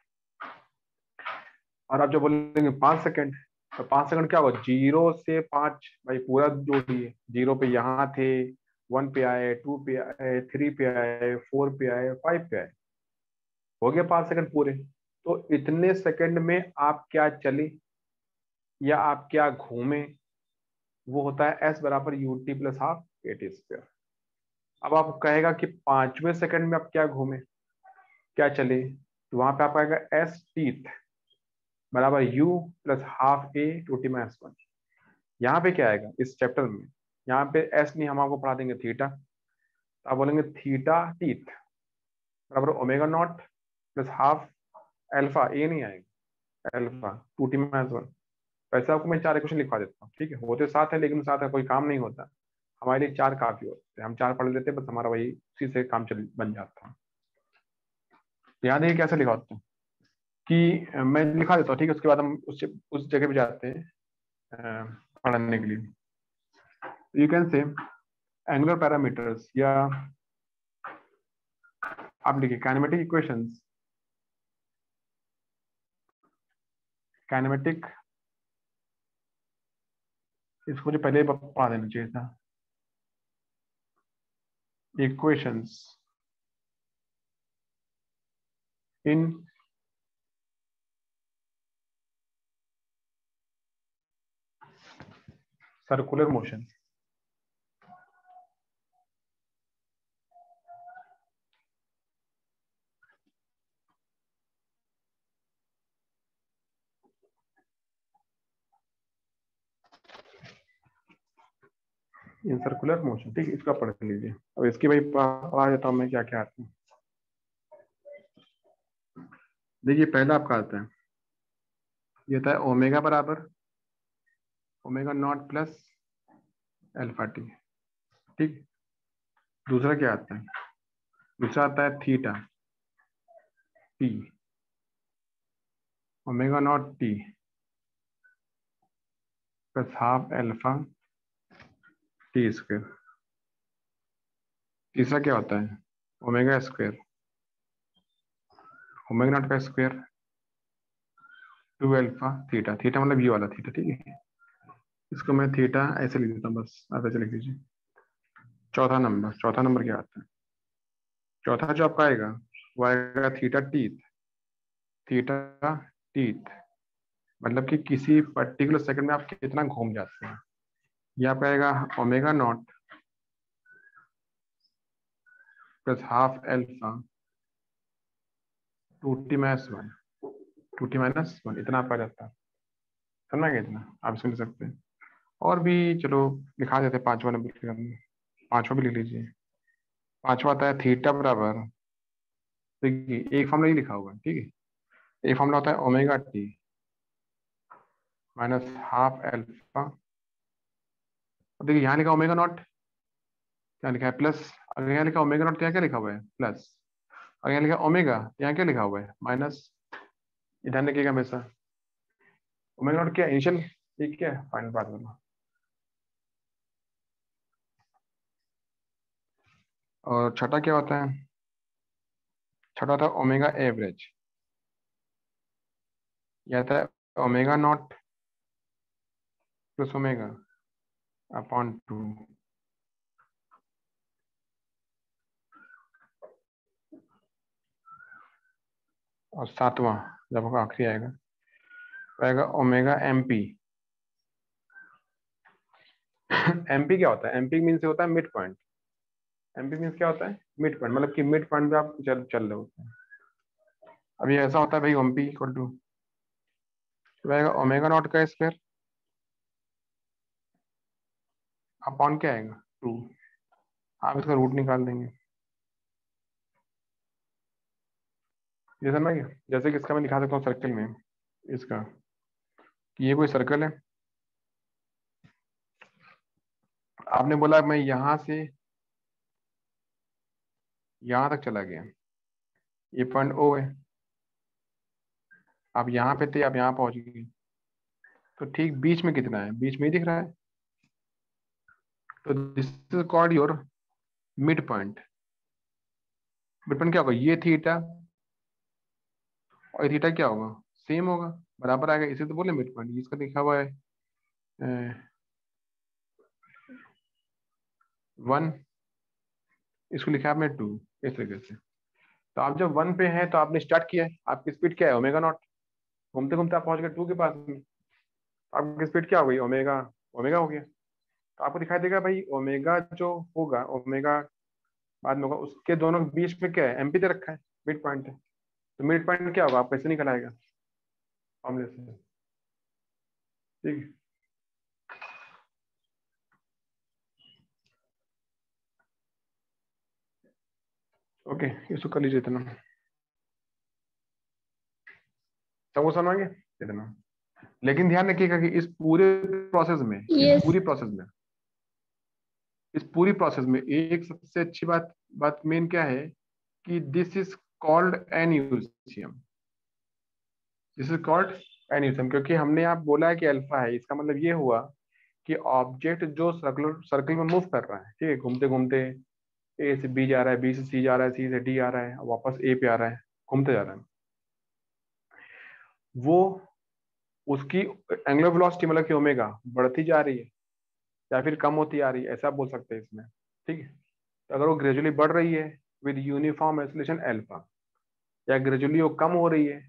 S1: और आप जब बोलेंगे 5 सेकंड, तो 5 सेकंड क्या होगा, 0 से 5, भाई पूरा जोड़िए। 0 पे यहाँ थे, 1 पे आए, 2 पे आए, 3 पे आए, 4 पे आए, 5 पे आए, हो गया 5 सेकंड पूरे। तो इतने सेकंड में आप क्या चले या आप क्या घूमे, वो होता है एस बराबर u t plus half a t square. अब आप कहेगा कि पांचवें सेकंड में आप क्या घूमे, क्या चले, तो वहां पे आपका आएगा एस टीथ बराबर u plus half a two t minus 1। यहाँ पे क्या आएगा इस चैप्टर में, यहाँ पे एस नहीं, हम आपको पढ़ा देंगे थीटा। तो आप बोलेंगे थीटा टीथ बराबर omega not plus half alpha, A नहीं आएगा, एल्फा टू टी माइनस 1। वैसे आपको मैं 4 इक्वेशन लिखवा देता हूँ, ठीक है, होते साथ है लेकिन साथ है कोई काम नहीं होता, हमारे लिए 4 काफी होते हैं, हम 4 पढ़ लेते हैं, बस हमारा वही उसी से काम चल बन जाता है। ध्यान देखिए कैसे लिखा होता है कि मैं लिखा देता हूँ, ठीक है, उसके बाद हम उस जगह पे जाते हैं पढ़ने के लिए। यू कैन से एंगुलर पैरामीटर्स, या आप लिखिए काइनेमेटिक इक्वेशंस, काइनेमेटिक, इसको मुझे पहले ही पढ़ा देना चाहिए था। Equations in circular motion. In circular motion, ठीक है, इसका पढ़ लीजिए। अब इसकी भाई पढ़ा देता हूँ मैं क्या क्या आता है। देखिए पहला आपका आता है, ये होता है ओमेगा बराबर omega not plus alpha T, ठीक। दूसरा क्या आता है, दूसरा आता है theta T omega naught T plus half alpha T square. तीसरा क्या होता है, ओमेगा स्क्वायर ओमेगा नॉट का स्क्वायर 2 अल्फा थीटा, थीटा मतलब ये वाला थीटा, ठीक है, इसको मैं थीटा ऐसे लिख देता हूँ, बस आप ऐसे लिख दीजिए। चौथा नंबर क्या आता है, चौथा जो आपका आएगा वो आएगा थीटा टीथ, थीटा टीथ मतलब कि किसी पर्टिकुलर सेकंड में आप कितना घूम जाते हैं। ये आपका आएगा omega not plus half alpha two t minus 1, two t minus 1, इतना आपका जाता है, समझना क्या, इतना आप इसमें लिख सकते हैं। और भी चलो लिखा देते हैं, पांचवा नंबर के हमने, पांचवा भी लिख लीजिए। पांचवा आता है थीटा बराबर, देखिए एक फॉर्मूला ही लिखा हुआ है, ठीक है, एक फॉर्मूला होता है omega T minus half alpha. देखिए यहाँ लिखा ओमेगा नॉट, क्या लिखा है प्लस, अगर यहाँ लिखा ओमेगा नॉट, क्या क्या लिखा हुआ है प्लस, अगर यहाँ लिखा ओमेगा, यहाँ क्या लिखा हुआ है माइनस। ध्यान रखिएगा हमेशा, ओमेगा नॉट क्या इनिशियल, ये क्या है फाइनल बात करना। और छठा क्या होता है, छठा होता है ओमेगा एवरेज, यह आता है omega not plus omega upon 2। और सातवां जब आखिरी आएगा तो आएगा ओमेगा एम पी। एमपी क्या होता है, एमपी मीन्स होता है मिड पॉइंट, एमपी मीन्स क्या होता है मिड पॉइंट, मतलब कि मिड पॉइंट पे आप चल रहे होते हैं। अभी ऐसा होता है भाई एमपी इक्वल टू आएगा ओमेगा नॉट का स्क्वायर अपॉन क्या आएगा 2, आप इसका रूट निकाल देंगे। जैसे मैं, जैसे कि इसका मैं दिखा सकता हूँ सर्कल में, इसका कि ये कोई सर्कल है, आपने बोला मैं यहाँ से यहाँ तक चला गया, ये पॉइंट ओ है। आप यहाँ पे थे, आप यहाँ पहुंच गए, तो ठीक बीच में कितना है, बीच में ही दिख रहा है। तो this is called your mid point. Mid point क्या होगा, ये थीटा और थीटा क्या होगा, सेम होगा, बराबर आएगा, इसे तो बोले मिड पॉइंट। इसका लिखा हुआ है 1, इसको लिखा है आपने 2, इस तरीके से। तो आप जब 1 पे हैं तो आपने स्टार्ट किया है, आपकी स्पीड क्या है, ओमेगा नॉट। घूमते घूमते आप पहुंच गए 2 के पास में, तो आपकी स्पीड क्या हो गई, ओमेगा, ओमेगा हो गया। तो आपको दिखाई देगा भाई ओमेगा जो होगा, ओमेगा बाद में होगा, उसके दोनों के बीच में क्या है, एमपी दे रखा है, मिड पॉइंट है। तो मिड पॉइंट क्या होगा, आप कैसे निकल आएगा फॉर्मूले से, ठीक है। ओके, इसको कर लीजिए इतना, सबको समझ गए इतना। लेकिन ध्यान रखिएगा कि इस पूरे प्रोसेस में, इस
S3: यस
S1: पूरी प्रोसेस में, इस पूरी प्रोसेस में एक सबसे अच्छी बात मेन क्या है कि दिस इज कॉल्ड एन्यूसियम। दिस इज कॉल्ड एन्यूसियम, क्योंकि हमने आप बोला है कि अल्फा है, इसका मतलब ये हुआ कि ऑब्जेक्ट जो सर्कुलर सर्कल में मूव कर रहा है, ठीक है, घूमते घूमते ए से बी जा रहा है, बी से सी जा रहा है, सी से डी आ रहा है, और वापस ए पे आ रहा है, घूमते जा रहा है, वो उसकी एंगुलर वेलोसिटी मतलब कि ओमेगा बढ़ती जा रही है या फिर कम होती आ रही है, ऐसा आप बोल सकते हैं इसमें, ठीक है। तो अगर वो ग्रेजुअली बढ़ रही है विद यूनिफॉर्म एक्सेलरेशन अल्फा, या ग्रेजुअली वो कम हो रही है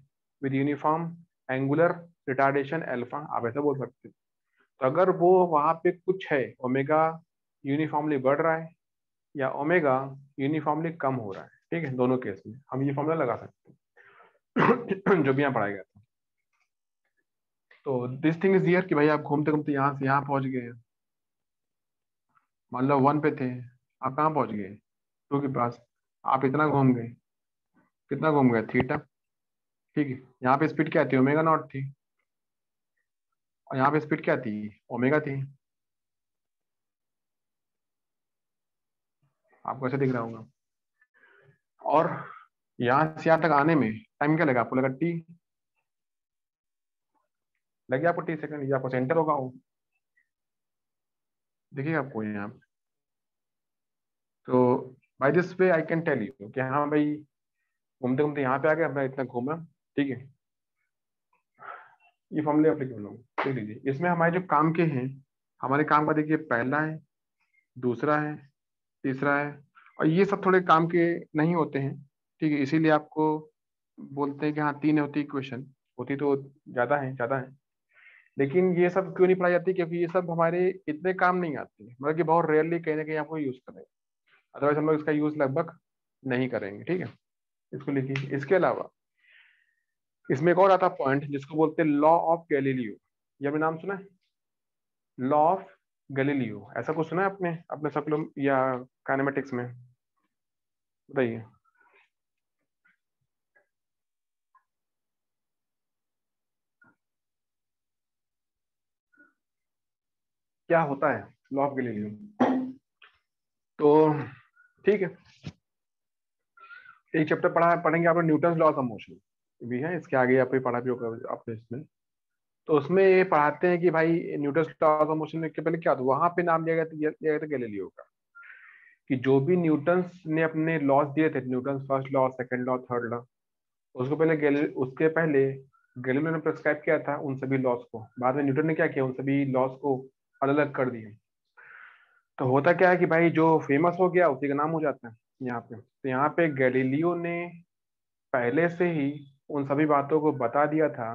S1: with uniform angular retardation alpha, आप ऐसा बोल सकते हैं। तो अगर वो वहां पे कुछ है, ओमेगा यूनिफॉर्मली बढ़ रहा है या ओमेगा यूनिफॉर्मली कम हो रहा है, ठीक है, दोनों केस में हम ये फॉर्मूला लगा सकते हैं जो भी यहाँ पढ़ाया गया था। तो दिस थिंग इज हियर कि भाई आप घूमते घूमते यहाँ से यहाँ पहुंच गए, मान लो 1 पे थे, आप कहाँ पहुंच गए, 2 के पास, आप इतना घूम गए, कितना घूम गए, थीटा, ठीक है। यहाँ पे स्पीड क्या थी, ओमेगा नॉट थी, और यहाँ पे स्पीड क्या थी, ओमेगा थी। आपको ऐसे दिख रहा होगा। और यहाँ से यहाँ तक आने में टाइम क्या लगा, आपको लगा टी, लगे आपको टी सेकंड, ये आपको सेंटर होगा वो, देखिए आपको यहाँ पे। तो by this way I can tell you कि हाँ भाई घूमते घूमते यहाँ पे आ गए, अपना इतना घूमा, ठीक है। ये फॉर्मूले एप्लीकेबल होंगे, देख लीजिए इसमें हमारे जो काम के हैं, हमारे काम का देखिए पहला है, दूसरा है, तीसरा है, और ये सब थोड़े काम के नहीं होते हैं, ठीक है, इसीलिए आपको बोलते हैं कि हाँ 3 होती इक्वेशन, होती तो ज्यादा है। लेकिन ये सब क्यों नहीं पढ़ाई जाती, क्योंकि ये सब हमारे इतने काम नहीं आते, मतलब कि बहुत रेयरली कहीं ना कहीं आपको यूज करेंगे, अदरवाइज हम लोग इसका यूज लगभग नहीं करेंगे, ठीक है। इसको लिखिए। इसके अलावा इसमें एक और आता पॉइंट जिसको बोलते हैं लॉ ऑफ गैलीलियो, ये आपने नाम सुना है, लॉ ऑफ गैलीलियो, ऐसा कुछ सुना है आपने अपने सर्कुलम या काइनेमेटिक्स में, बताइए। क्या होता है लॉ ऑफ गैलीलियो, तो ठीक है, एक चैप्टर पढ़ेंगे आपने न्यूटन लॉ ऑफ मोशन भी है, इसके आगे आप पढ़ा भी होगा आपने इसमें। तो उसमें ये पढ़ाते हैं कि भाई न्यूटन लॉ ऑफ मोशन के पहले क्या था, वहां पे नाम लिया गया था गैलीलियो का, कि जो भी न्यूटन्स ने अपने लॉज दिए थे, Newton first law, second law, third law, उसके पहले गैलीलियो ने प्रिस्क्राइब किया था उन सभी लॉज को, बाद में न्यूटन ने क्या किया, उन सभी लॉज को अलग अलग कर दिया। तो होता क्या है कि भाई जो फेमस हो गया उसी का नाम हो जाता है यहाँ पे। तो यहाँ पे गैलीलियो ने पहले से ही उन सभी बातों को बता दिया था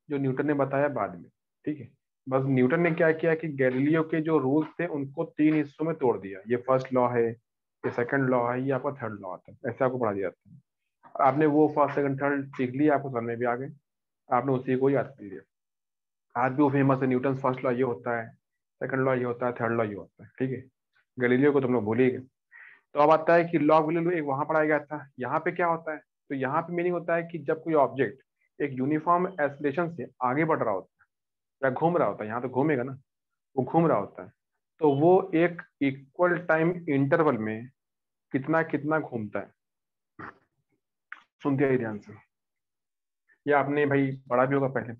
S1: जो न्यूटन ने बताया बाद में, ठीक है। बस न्यूटन ने क्या किया कि गैलीलियो के जो रूल्स थे उनको 3 हिस्सों में तोड़ दिया, ये फर्स्ट लॉ है, ये सेकंड लॉ है, ये आपका थर्ड लॉ आता है, ऐसे आपको पढ़ा दिया था। आपने वो फर्स्ट सेकंड थर्ड सीख लिया, आपको समझ में भी आ गए, आपने उसी को याद कर लिया। आज भी वो फेमस है, न्यूटन फर्स्ट लॉ ये होता है, सेकंड लॉ ये होता है, थर्ड लॉ ये होता है, ठीक है। गैलीलियो को तुम लोग भूल ही गए। तो अब आता है कि लॉ ऑफ गैलीलियो एक वहां पढ़ाया गया था, यहाँ पे क्या होता है, तो यहाँ पे मीनिंग होता है कि जब कोई ऑब्जेक्ट एक यूनिफॉर्म एक्सेलरेशन से आगे बढ़ रहा होता है या घूम रहा होता है, यहाँ तो घूमेगा ना, वो घूम रहा होता है, तो वो एक इक्वल टाइम इंटरवल में कितना कितना घूमता है, सुन दिया ध्यान से, ये आपने भाई पढ़ा भी होगा पहले।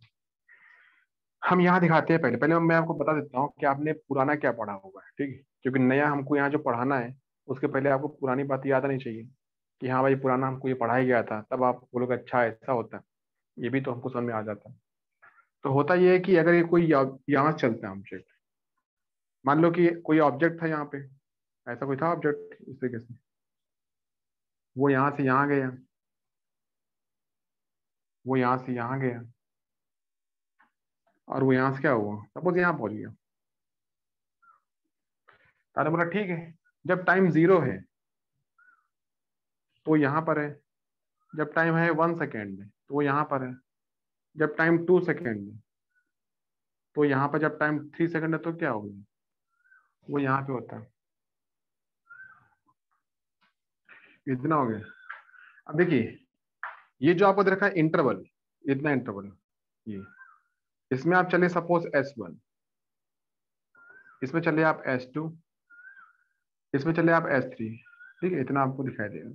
S1: हम यहाँ दिखाते हैं, पहले पहले मैं आपको बता देता हूँ कि आपने पुराना क्या पढ़ा होगा, ठीक है, क्योंकि नया हमको यहाँ जो पढ़ाना है उसके पहले आपको पुरानी बात याद आनी चाहिए कि हाँ भाई पुराना हमको ये पढ़ाया गया था, तब आप बोलोगे अच्छा ऐसा होता है, ये भी तो हमको समझ में आ जाता है। तो होता ये है कि अगर ये कोई यहाँ से चलता है ऑब्जेक्ट, मान लो कि कोई ऑब्जेक्ट था यहाँ पे, ऐसा कोई था ऑब्जेक्ट इस तरीके से, वो यहाँ से यहाँ गया, वो यहाँ से यहाँ गया, और वो यहाँ से क्या हुआ, सपोज यहाँ पहुंच गया। तारा बोला ठीक है, जब टाइम 0 है तो यहाँ पर है, जब टाइम है 1 सेकेंड है तो वो यहाँ पर है, जब टाइम 2 सेकेंड है तो यहाँ पर, जब टाइम 3 सेकेंड है तो क्या होगा, वो यहाँ पे होता है। इतना हो गया। अब देखिए, ये जो आपको दे रखा है इंटरवल, इतना इंटरवल, ये इसमें आप चले सपोज S1, इसमें चले आप S2, इसमें चले आप S3, ठीक है, इतना आपको दिखाई देगा।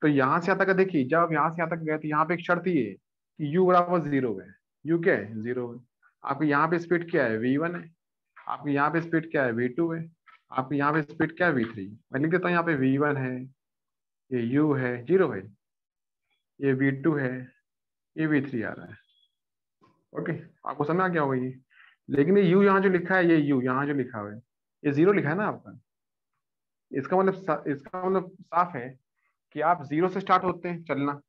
S1: तो यहाँ से यहाँ तक देखिए, जब आप यहाँ से यहाँ तक गए तो यहाँ पे एक शर्त ये है कि u बराबर 0 है। u क्या है, 0 है। आपके यहाँ पे स्पीड क्या है, v1 है। आपके यहाँ पे स्पीड क्या है, v2 है। आपके यहाँ पे स्पीड क्या है, v3। मैं लिख देता हूँ, यहाँ पे v1 है, ये u है, 0 है, ये v2 है, ये v3 आ रहा है। ओके, आपको समझ आ गया होगा ये। लेकिन ये u यहाँ जो लिखा है, ये u यहाँ जो लिखा हुआ है, ये 0 लिखा है ना आपका। इसका मतलब साफ है कि आप 0 से स्टार्ट होते हैं चलना,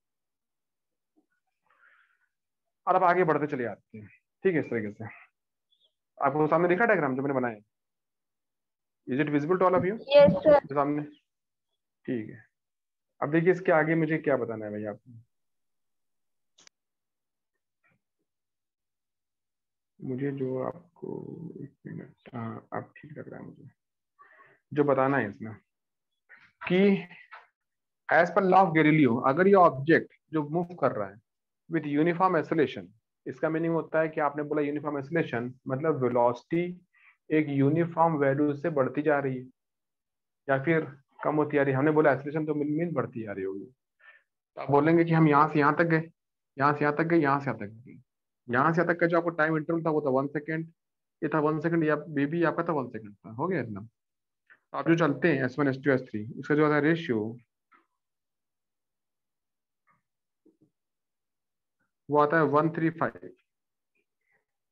S1: और अब आगे बढ़ते चले जाते हैं, ठीक है, इस तरीके से। आपको सामने दिखा डायग्राम जो मैंने बनाया, is it visible to all of you?
S3: Yes sir.
S1: सामने, ठीक है। अब देखिए इसके आगे मुझे क्या बताना है भाई आपको। मुझे जो आपको, एक मिनट, हाँ अब ठीक लग रहा है मुझे जो बताना है इसमें, कि as per law of Galileo, अगर ये ऑब्जेक्ट जो मूव कर रहा है विथ यूनिफॉर्म एक्सेलरेशन, इसका मीनिंग होता है कि आपने बोला यूनिफॉर्म एक्सेलरेशन मतलब वेलोसिटी एक यूनिफॉर्म वैल्यू से बढ़ती जा रही है या फिर कम होती आ रही है। हमने बोला एक्सेलरेशन तो मीन बढ़ती जा रही होगी। तो आप बोलेंगे कि हम यहाँ से यहाँ तक गए, यहाँ से यहाँ तक गए, यहाँ से यहाँ तक गए। यहाँ से यहाँ तक का जो आपको टाइम इंटरवल था वो था 1 सेकेंड, ये था 1 सेकेंड, या बेबी आपका था 1 सेकेंड था, हो गया इतना। तो आप जो चलते हैं S1 S2 S3, इसका जो है रेशियो वो आता है 135,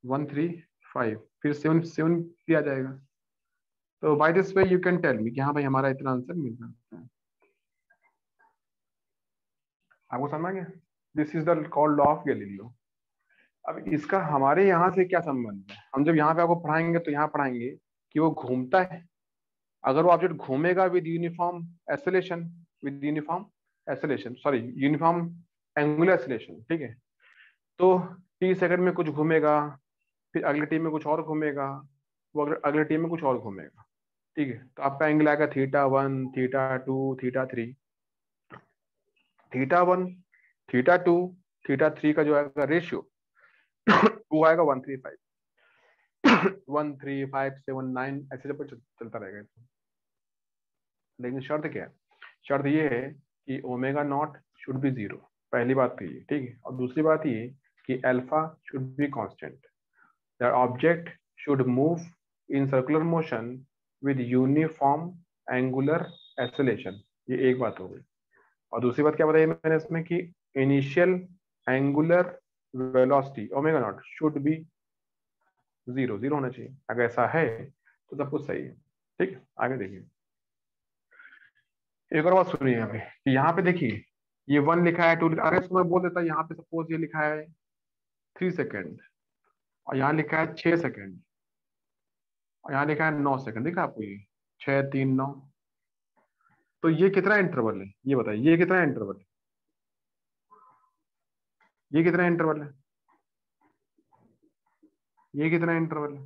S1: 135, फिर 7 भी आ जाएगा। तो by this way you can tell me कि हाँ भाई हमारा इतना आंसर मिल सकता है। आपको समझ आ गया? This is the called law of Galileo. अब इसका हमारे यहाँ से क्या संबंध है? हम जब यहाँ पे आपको पढ़ाएंगे तो यहाँ पढ़ाएंगे कि वो घूमता है, अगर वो ऑब्जेक्ट घूमेगा with uniform acceleration, with uniform acceleration, sorry uniform angular acceleration, ठीक है, तो t सेकंड में कुछ घूमेगा, फिर अगले टी में कुछ और घूमेगा, वो अगले टी में कुछ और घूमेगा, ठीक है। तो आपका एंगल आएगा θ1, θ2, θ3। θ1, θ2, θ3 का जो आएगा रेशियो वो आएगा 135, 13579 ऐसे जब चलता रहेगा। लेकिन शर्त क्या है? शर्त ये है कि ओमेगा नॉट शुड बी 0, पहली बात तो ये, ठीक है। और दूसरी बात ये कि alpha should be constant, the object should move in circular motion with uniform angular acceleration. ये एक बात हो गई। और दूसरी बात क्या बताई मैंने इसमें कि initial angular velocity omega naught should be 0 होना चाहिए। अगर ऐसा है तो सब कुछ सही है, ठीक है। आगे देखिए, एक और बात सुनिए यहाँ पे कि यहाँ पे देखिए ये 1 लिखा है, 2 लिखा है। अगर इसको मैं बोल देता यहाँ पे सपोज ये लिखा है 3 सेकेंड, और यहाँ लिखा है 6 सेकेंड, और यहाँ लिखा है 9 सेकेंड, देखा आपको ये 6 3 9, तो ये कितना इंटरवल है ये बताइए, ये कितना इंटरवल है, ये कितना इंटरवल है, ये कितना इंटरवल है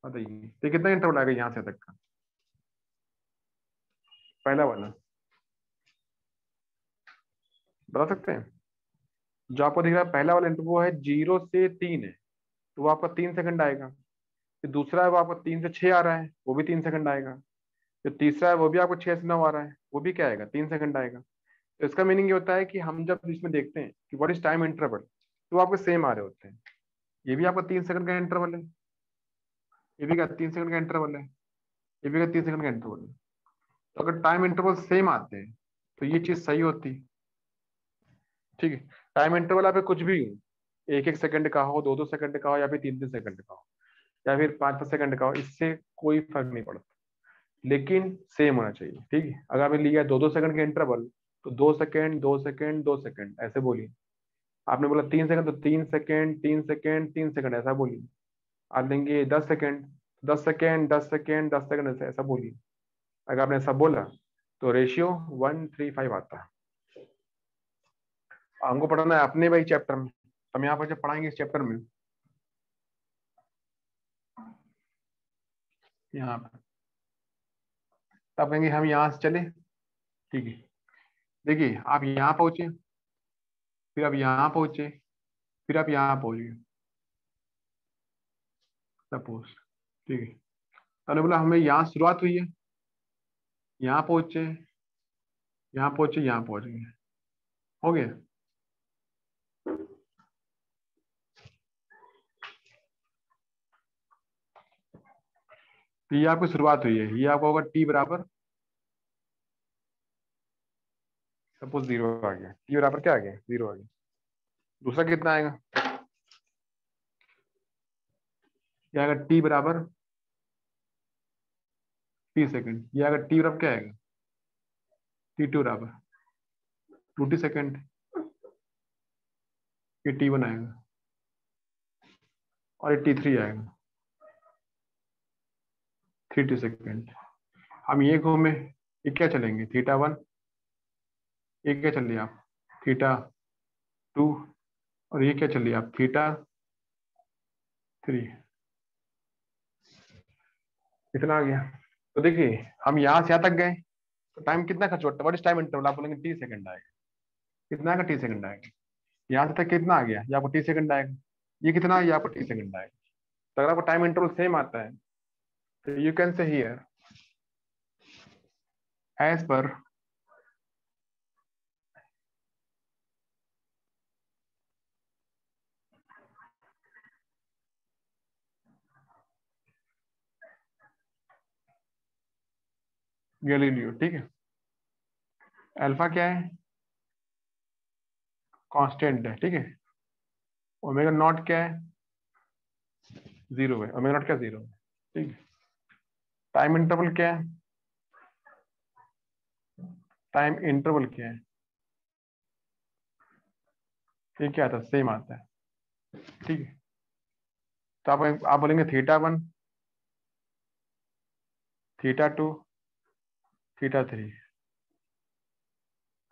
S1: बताइए। तो कितना इंटरवल आएगा यहाँ से तक का, पहला वाला बता सकते हैं? जो आपको दिख रहा है पहला वाला इंटरवल वो है 0 से 3 है, तो वो आपका 3 सेकंड आएगा। फिर दूसरा है वो आपका 3 से 6 आ रहा है, वो भी 3 सेकंड आएगा। जो तीसरा है वो भी आपको 6 से 9 आ रहा है, वो भी क्या आएगा, 3 सेकंड आएगा। तो इसका मीनिंग ये होता है कि हम जब इसमें देखते हैं कि व्हाट इज टाइम इंटरवल, तो आपके सेम आ रहे होते हैं। ये भी आपका 3 सेकंड का इंटरवल है, ये भी का 3 सेकंड का इंटरवल है, ये भी का 3 सेकंड का इंटरवल है। तो अगर टाइम इंटरवल सेम आते हैं तो ये चीज सही होती है। ठीक है, टाइम इंटरवल आप कुछ भी हो, 1-1 सेकंड का हो, 2-2 सेकंड का हो, या फिर 3-3 सेकंड का हो, या फिर 5-5 सेकंड का हो, इससे कोई फर्क नहीं पड़ता, लेकिन सेम होना चाहिए। ठीक है, अगर आपने लिया 2-2 सेकंड का इंटरवल, तो 2 सेकंड 2 सेकंड 2 सेकंड ऐसे बोलिए। आपने बोला 3 सेकंड, तो 3 सेकंड 3 सेकंड 3 सेकंड ऐसा बोलिए। आप देंगे 10 सेकंड, 10 सेकंड 10 सेकंड 10 सेकंड ऐसे ऐसा बोलिए। अगर आपने ऐसा बोला तो रेशियो 1:3:5 आता है। हमको पढ़ना है अपने भाई चैप्टर में, हम यहाँ पर जब पढ़ाएंगे इस चैप्टर में, यहाँ पर तब कहेंगे हम यहाँ से चले। ठीक है, देखिए आप यहाँ पहुंचे, फिर आप यहाँ पहुंचे, फिर आप यहाँ पहुंच गए सपोज। ठीक है, तो हमने बोला हमें यहाँ शुरुआत हुई है, यहाँ पहुंचे, यहाँ पहुंचे, यहाँ पहुंच गए, हो गया। तो ये आपकी शुरुआत हुई है, ये आपका होगा टी बराबर, सपोज 0 आ गया, टी बराबर क्या आ गया, 0 आ गया। दूसरा कितना आएगा, ये आएगा टी बराबर T सेकंड, ये आएगा टी बराबर क्या आएगा, T2 बराबर 2T सेकंड, ये T1 आएगा, और ये T3 आएगा 3T सेकंड। हम ये घूमे, ये क्या चलेंगे, θ1, ये क्या चल रही आप, θ2, और ये क्या चल रही आप, θ3। इतना आ गया। तो देखिए हम यहाँ से यहाँ तक गए, तो टाइम कितना खर्च होता है, व्हाट इज टाइम इंटरवल, आप बोलेंगे T सेकंड आएगा। कितना आएगा, T सेकंड आएगा। यहाँ से तक कितना आ गया, ये आपको T सेकंड आएगा। ये कितना है, ये आपको T सेकंड आएगा। तो अगर आपको टाइम इंटरवल सेम आता है, तो you can say here as per Galileo. ठीक है, अल्फा क्या है, कांस्टेंट है। ठीक है, ओमेगा नॉट क्या है, 0 है, ओमेगा नॉट क्या 0 है। ठीक है, टाइम इंटरवल क्या है, टाइम इंटरवल क्या है, ये क्या आता है, सेम आता है। ठीक है, तो आप बोलेंगे θ1, θ2, θ3,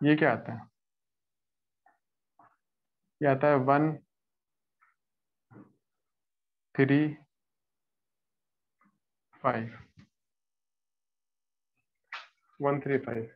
S1: ये क्या आता है, ये आता है 1 3 5, 1 3 5।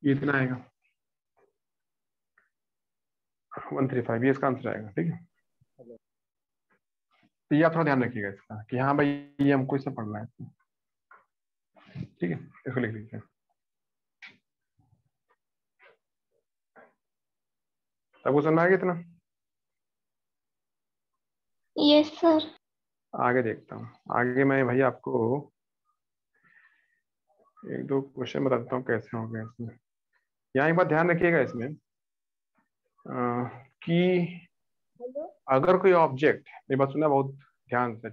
S1: ये इतना आएगा 1 3 5, ये इसका आंसर आएगा। ठीक है, तो ये आप थोड़ा ध्यान रखिएगा इसका कि हाँ भाई ये हमको इससे पढ़ना है। ठीक है, इसको लिख लीजिए। सबको समझ में आ गया इतना।
S3: Yes sir.
S1: आगे देखता हूँ, आगे मैं भाई आपको 1-2 क्वेश्चन बताता हूँ कैसे होंगे इसमें। यहाँ एक बात ध्यान रखिएगा इसमें कि अगर कोई ऑब्जेक्ट, मेरी बात सुनना बहुत ध्यान से,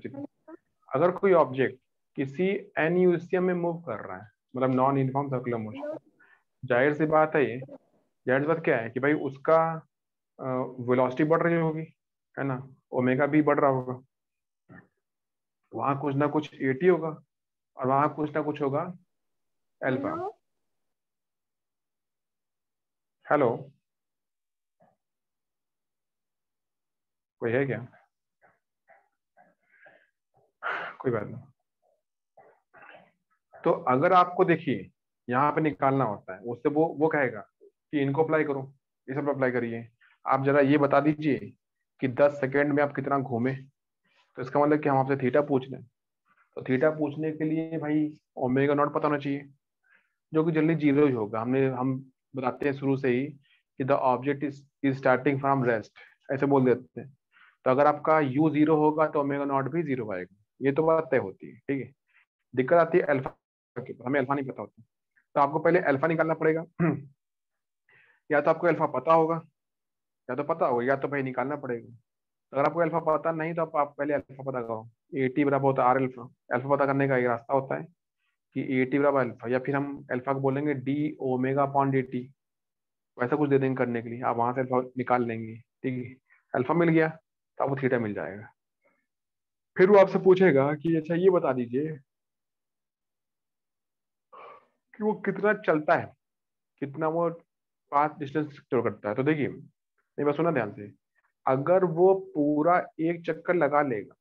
S1: अगर कोई ऑब्जेक्ट किसी NUCM में मूव कर रहा है, मतलब नॉन यूनिफॉर्म सर्कुलर मोशन, जाहिर सी बात है ये, जाहिर सी बात क्या है कि भाई उसका वेलोसिटी बढ़ रही होगी, है ना, ओमेगा भी बढ़ रहा होगा, वहां कुछ ना कुछ AT होगा और वहां कुछ ना कुछ होगा अल्फा। हेलो, कोई है क्या? कोई बात नहीं। तो अगर आपको देखिए यहाँ पे निकालना होता है, उससे वो कहेगा कि इनको अप्लाई करो, ये सब अप्लाई करिए, आप जरा ये बता दीजिए कि 10 सेकेंड में आप कितना घूमे। तो इसका मतलब कि हम आपसे थीटा पूछ लें, तो थीटा पूछने के लिए भाई ओमेगा नॉट पता होना चाहिए, जो कि जल्दी जीरो ही होगा। हम बताते हैं शुरू से ही कि the object is starting from rest, ऐसे बोल देते हैं। तो अगर आपका यू जीरो होगा तो ओमेगा नॉट भी जीरो आएगा, ये तो बात तय होती है, ठीक है। दिक्कत आती है अल्फा की, तो हमें अल्फा नहीं पता होता, तो आपको पहले अल्फा निकालना पड़ेगा। या तो आपको अल्फा पता होगा, या तो पता होगा, या तो भाई निकालना पड़ेगा। तो अगर आपको अल्फा पता नहीं तो आप पहले अल्फा पता करो। AT बराबर होता है R अल्फा। अल्फा पता करने का एक रास्ता होता है कि AT बराबर अल्फा, या फिर हम अल्फा को बोलेंगे D ओमेगा अपॉन DT, वैसा कुछ दे देंगे करने के लिए, आप वहां से अल्फा निकाल लेंगे, ठीक है। अल्फा मिल गया तो आपको थीटा मिल जाएगा। फिर वो आपसे पूछेगा कि अच्छा ये बता दीजिए कि वो कितना चलता है, कितना वो पाथ डिस्टेंस कवर करता है। तो देखिए मेरी बात सुना ध्यान से, अगर वो पूरा एक चक्कर लगा लेगा,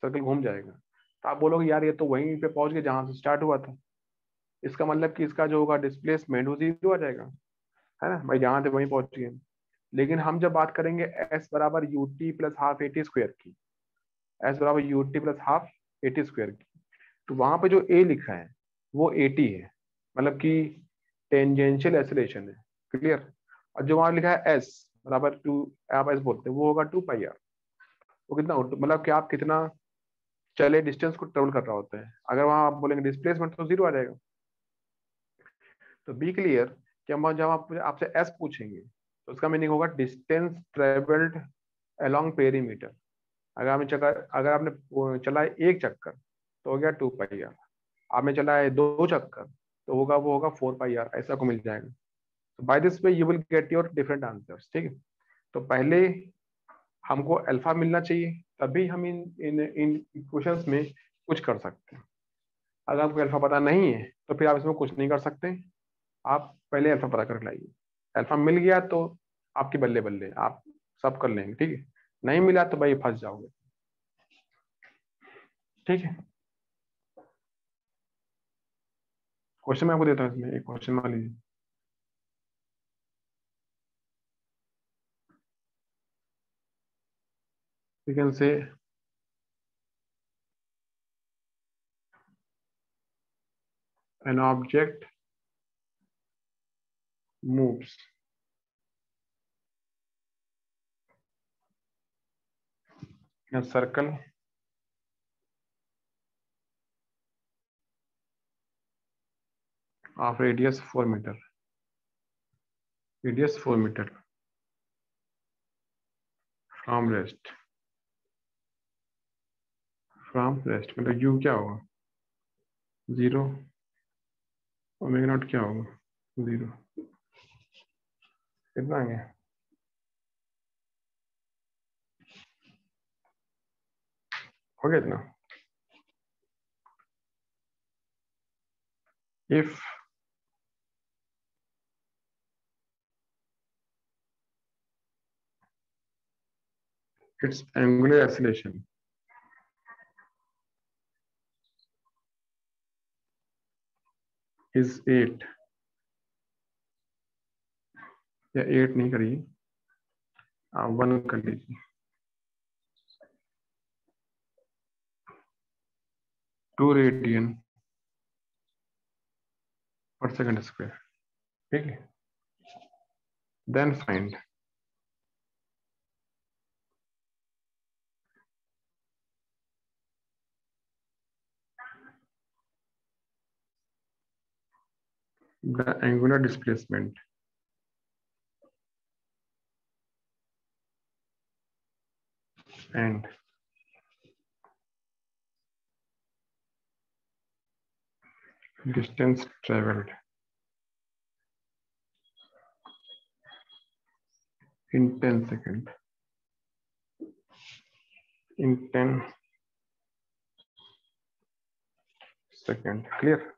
S1: सर्कल घूम जाएगा, तो आप बोलोगे यार ये तो वहीं पे पहुंच गया जहां से स्टार्ट हुआ था, इसका मतलब कि इसका जो होगा डिस्प्लेसमेंट वो जीरो आ जाएगा, है ना भाई, जहां थे वहीं पहुंच गए। लेकिन हम जब बात करेंगे एस बराबर UT plus half AT square की, एस बराबर UT plus half AT square की, तो वहां पे जो ए लिखा है वो AT है, मतलब कि टेंजेंशियल एक्सीलरेशन है, क्लियर। और जो वहां लिखा है एस बराबर टू, आप एस बोलते हैं, वो होगा 2πr। वो कितना, मतलब कि आप कितना चले डिस्टेंस को ट्रेवल कर रहा होता है। अगर वहां आप बोलेंगे डिस्प्लेसमेंट तो जीरो आ जाएगा। तो बी क्लियर कि हम जब आप आपसे एस पूछेंगे तो उसका मीनिंग होगा डिस्टेंस ट्रेवल्ड अलोंग पेरीमीटर। अगर आपने चलाए एक चक्कर तो हो गया 2πr, आपने चलाए दो चक्कर तो होगा, वो होगा 4πr, ऐसा को मिल जाएगा। तो by this way you will get your different answers, ठीक है। तो पहले हमको अल्फा मिलना चाहिए, तभी हम इन इन इन क्वेश्चंस में कुछ कर सकते हैं। अगर आपको अल्फा पता नहीं है तो फिर आप इसमें कुछ नहीं कर सकते, आप पहले अल्फा पता कर लाइए। अल्फा मिल गया तो आपकी बल्ले बल्ले, आप सब कर लेंगे, ठीक है। नहीं मिला तो भाई फंस जाओगे, ठीक है। क्वेश्चन मैं आपको देता हूँ, इसमें एक क्वेश्चन मान लीजिए, you can say an object moves in a circle of radius 4 meter, radius 4 meter from rest, from rest मतलब u क्या होगा, जीरो, ओमेगा नॉट क्या होगा, जीरो। कितना आ गया, हो गया इतना। if its angular acceleration is 8, या 8 नहीं करिए, आप 1 कर लीजिए, 2 रेडियन पर सेकंड स्क्वायर, ठीक है। Then find the angular displacement and distance travelled in 10 second, in 10 second. Clear?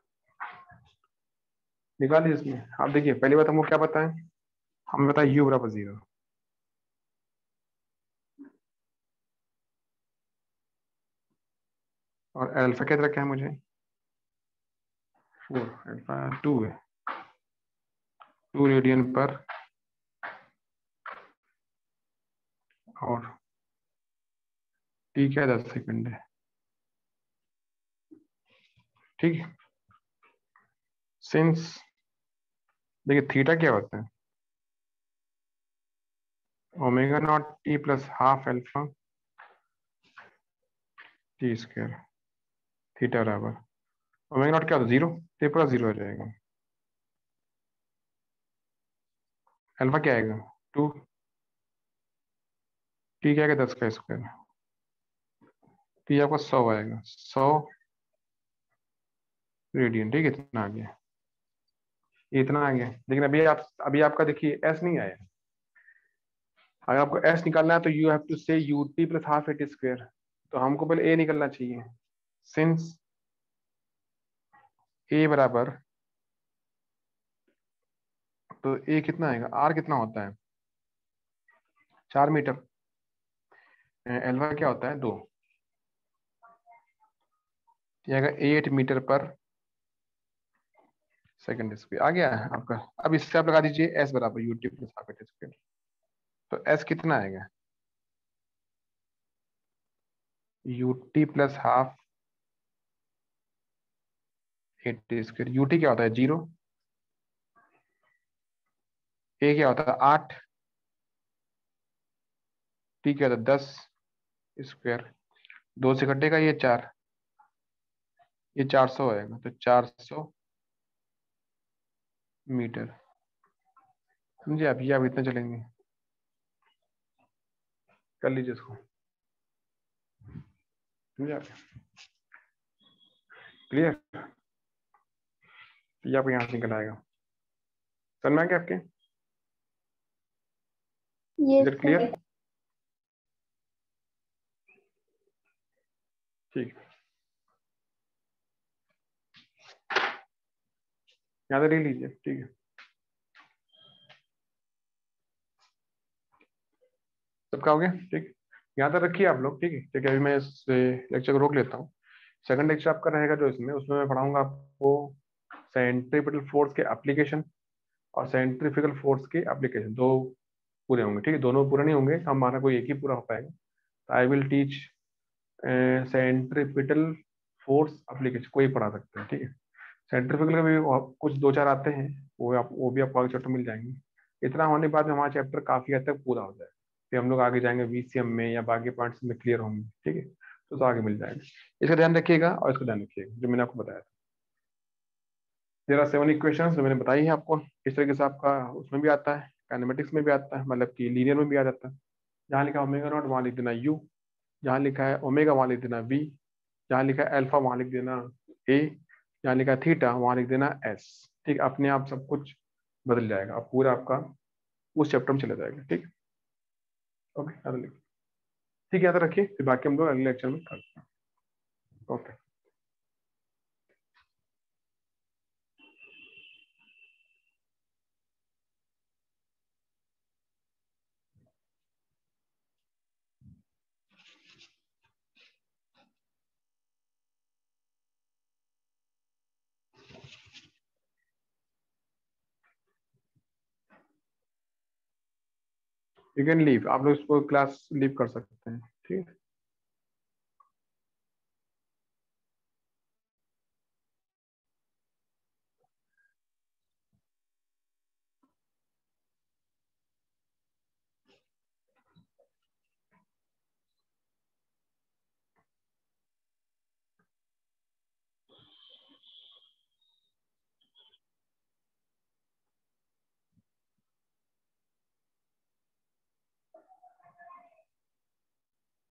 S1: निकालिए इसमें। आप देखिए पहली बात हमको क्या बताएं, हमें बताया u बराबर 0, और अल्फा क्या रखा है मुझे 4, अल्फा 2 है, 2 रेडियन पर, और t क्या 10 सेकंड है। ठीक है, सिंस देखिए थीटा क्या होता है, omega naught T plus half alpha T square, theta बराबर ओमेगा नॉट क्या होता है 0, तो पूरा 0 हो जाएगा। अल्फा क्या आएगा 2, टी क्या आएगा 10 का स्क्वायर, टी आपका 100 आएगा, 100 रेडियन। ठीक है, इतना आ गया, इतना आ गया। लेकिन अभी आपका देखिए एस नहीं आया। अगर आपको एस निकालना है तो यू हैव टू से you t plus half a t square, तो हमको पहले ए निकलना चाहिए। सिंस ए बराबर, तो ए कितना आएगा, आर कितना होता है 4 मीटर, एल्वा क्या होता है 2, ये आएगा 8 मीटर पर सेकंड स्क्वायर। आ गया है आपका। अब इससे आप लगा दीजिए एस बराबर u t plus half a t square, तो एस कितना आएगा you t plus half a t square. U T क्या होता है 0, ए क्या होता है 8, टी क्या होता है 10 स्क्वायर, 2 से कटेगा ये 4, ये 400 आएगा, तो 400 मीटर। समझे आप, ये आप इतना चलेंगे, कर लीजिए इसको। समझे आप, क्लियर? ये आपको यहाँ से निकल आएगा। समझ में आ गया आपके?
S3: यस
S1: इधर क्लियर?
S3: सर।
S1: ठीक, यहाँ से लिख लीजिए। ठीक है, सबका हो गया? ठीक, यहाँ तक रखिए आप लोग। ठीक है, ठीक है, अभी मैं इस लेक्चर को रोक लेता हूँ। सेकंड लेक्चर आपका रहेगा जो इसमें, उसमें मैं पढ़ाऊंगा आपको सेंट्रीपिटल फोर्स के एप्लीकेशन और सेंट्रीफ्यूगल फोर्स के एप्लीकेशन, दो पूरे होंगे। ठीक है, दोनों पूरे नहीं होंगे, हमारा कोई एक ही पूरा हो पाएगा। तो I will teach centripetal force application, कोई पढ़ा सकते हैं। ठीक है, सेंट्रीफ्यूगल के भी कुछ 2-4 आते हैं, वो भी आपको आगे चैप्टर मिल जाएंगे। इतना होने के बाद में हमारा चैप्टर काफी हद तक पूरा हो जाएगा, फिर हम लोग आगे जाएंगे वीसीएम में या बाकी पॉइंट्स में क्लियर होंगे। ठीक है, तो आगे मिल जाएगा। इसका ध्यान रखिएगा और इसका ध्यान रखिएगा जो मैंने आपको बताया था। देयर आर 7 इक्वेशंस जो मैंने बताई है आपको। इस तरीके से आपका उसमें भी आता है, काइनेमेटिक्स में भी आता है, मतलब कि लीनियर में भी आ जाता है। जहाँ लिखा ओमेगा नॉट वहाँ लिख देना यू, जहाँ लिखा है ओमेगा वहाँ लिख देना वी, जहाँ लिखा है अल्फा वहाँ लिख देना ए, जहाँ लिखा है थीटा वहाँ लिख देना एस। ठीक, अपने आप सब कुछ बदल जाएगा, अब पूरा आपका उस चैप्टर में चला जाएगा। ठीक, ओके, याद लिख, ठीक है, याद रखिए, फिर बाकी हम लोग अगले लेक्चर में करते हैं। ओके। यू कैन लीव, आप लोग इसको क्लास लीव कर सकते हैं। ठीक है।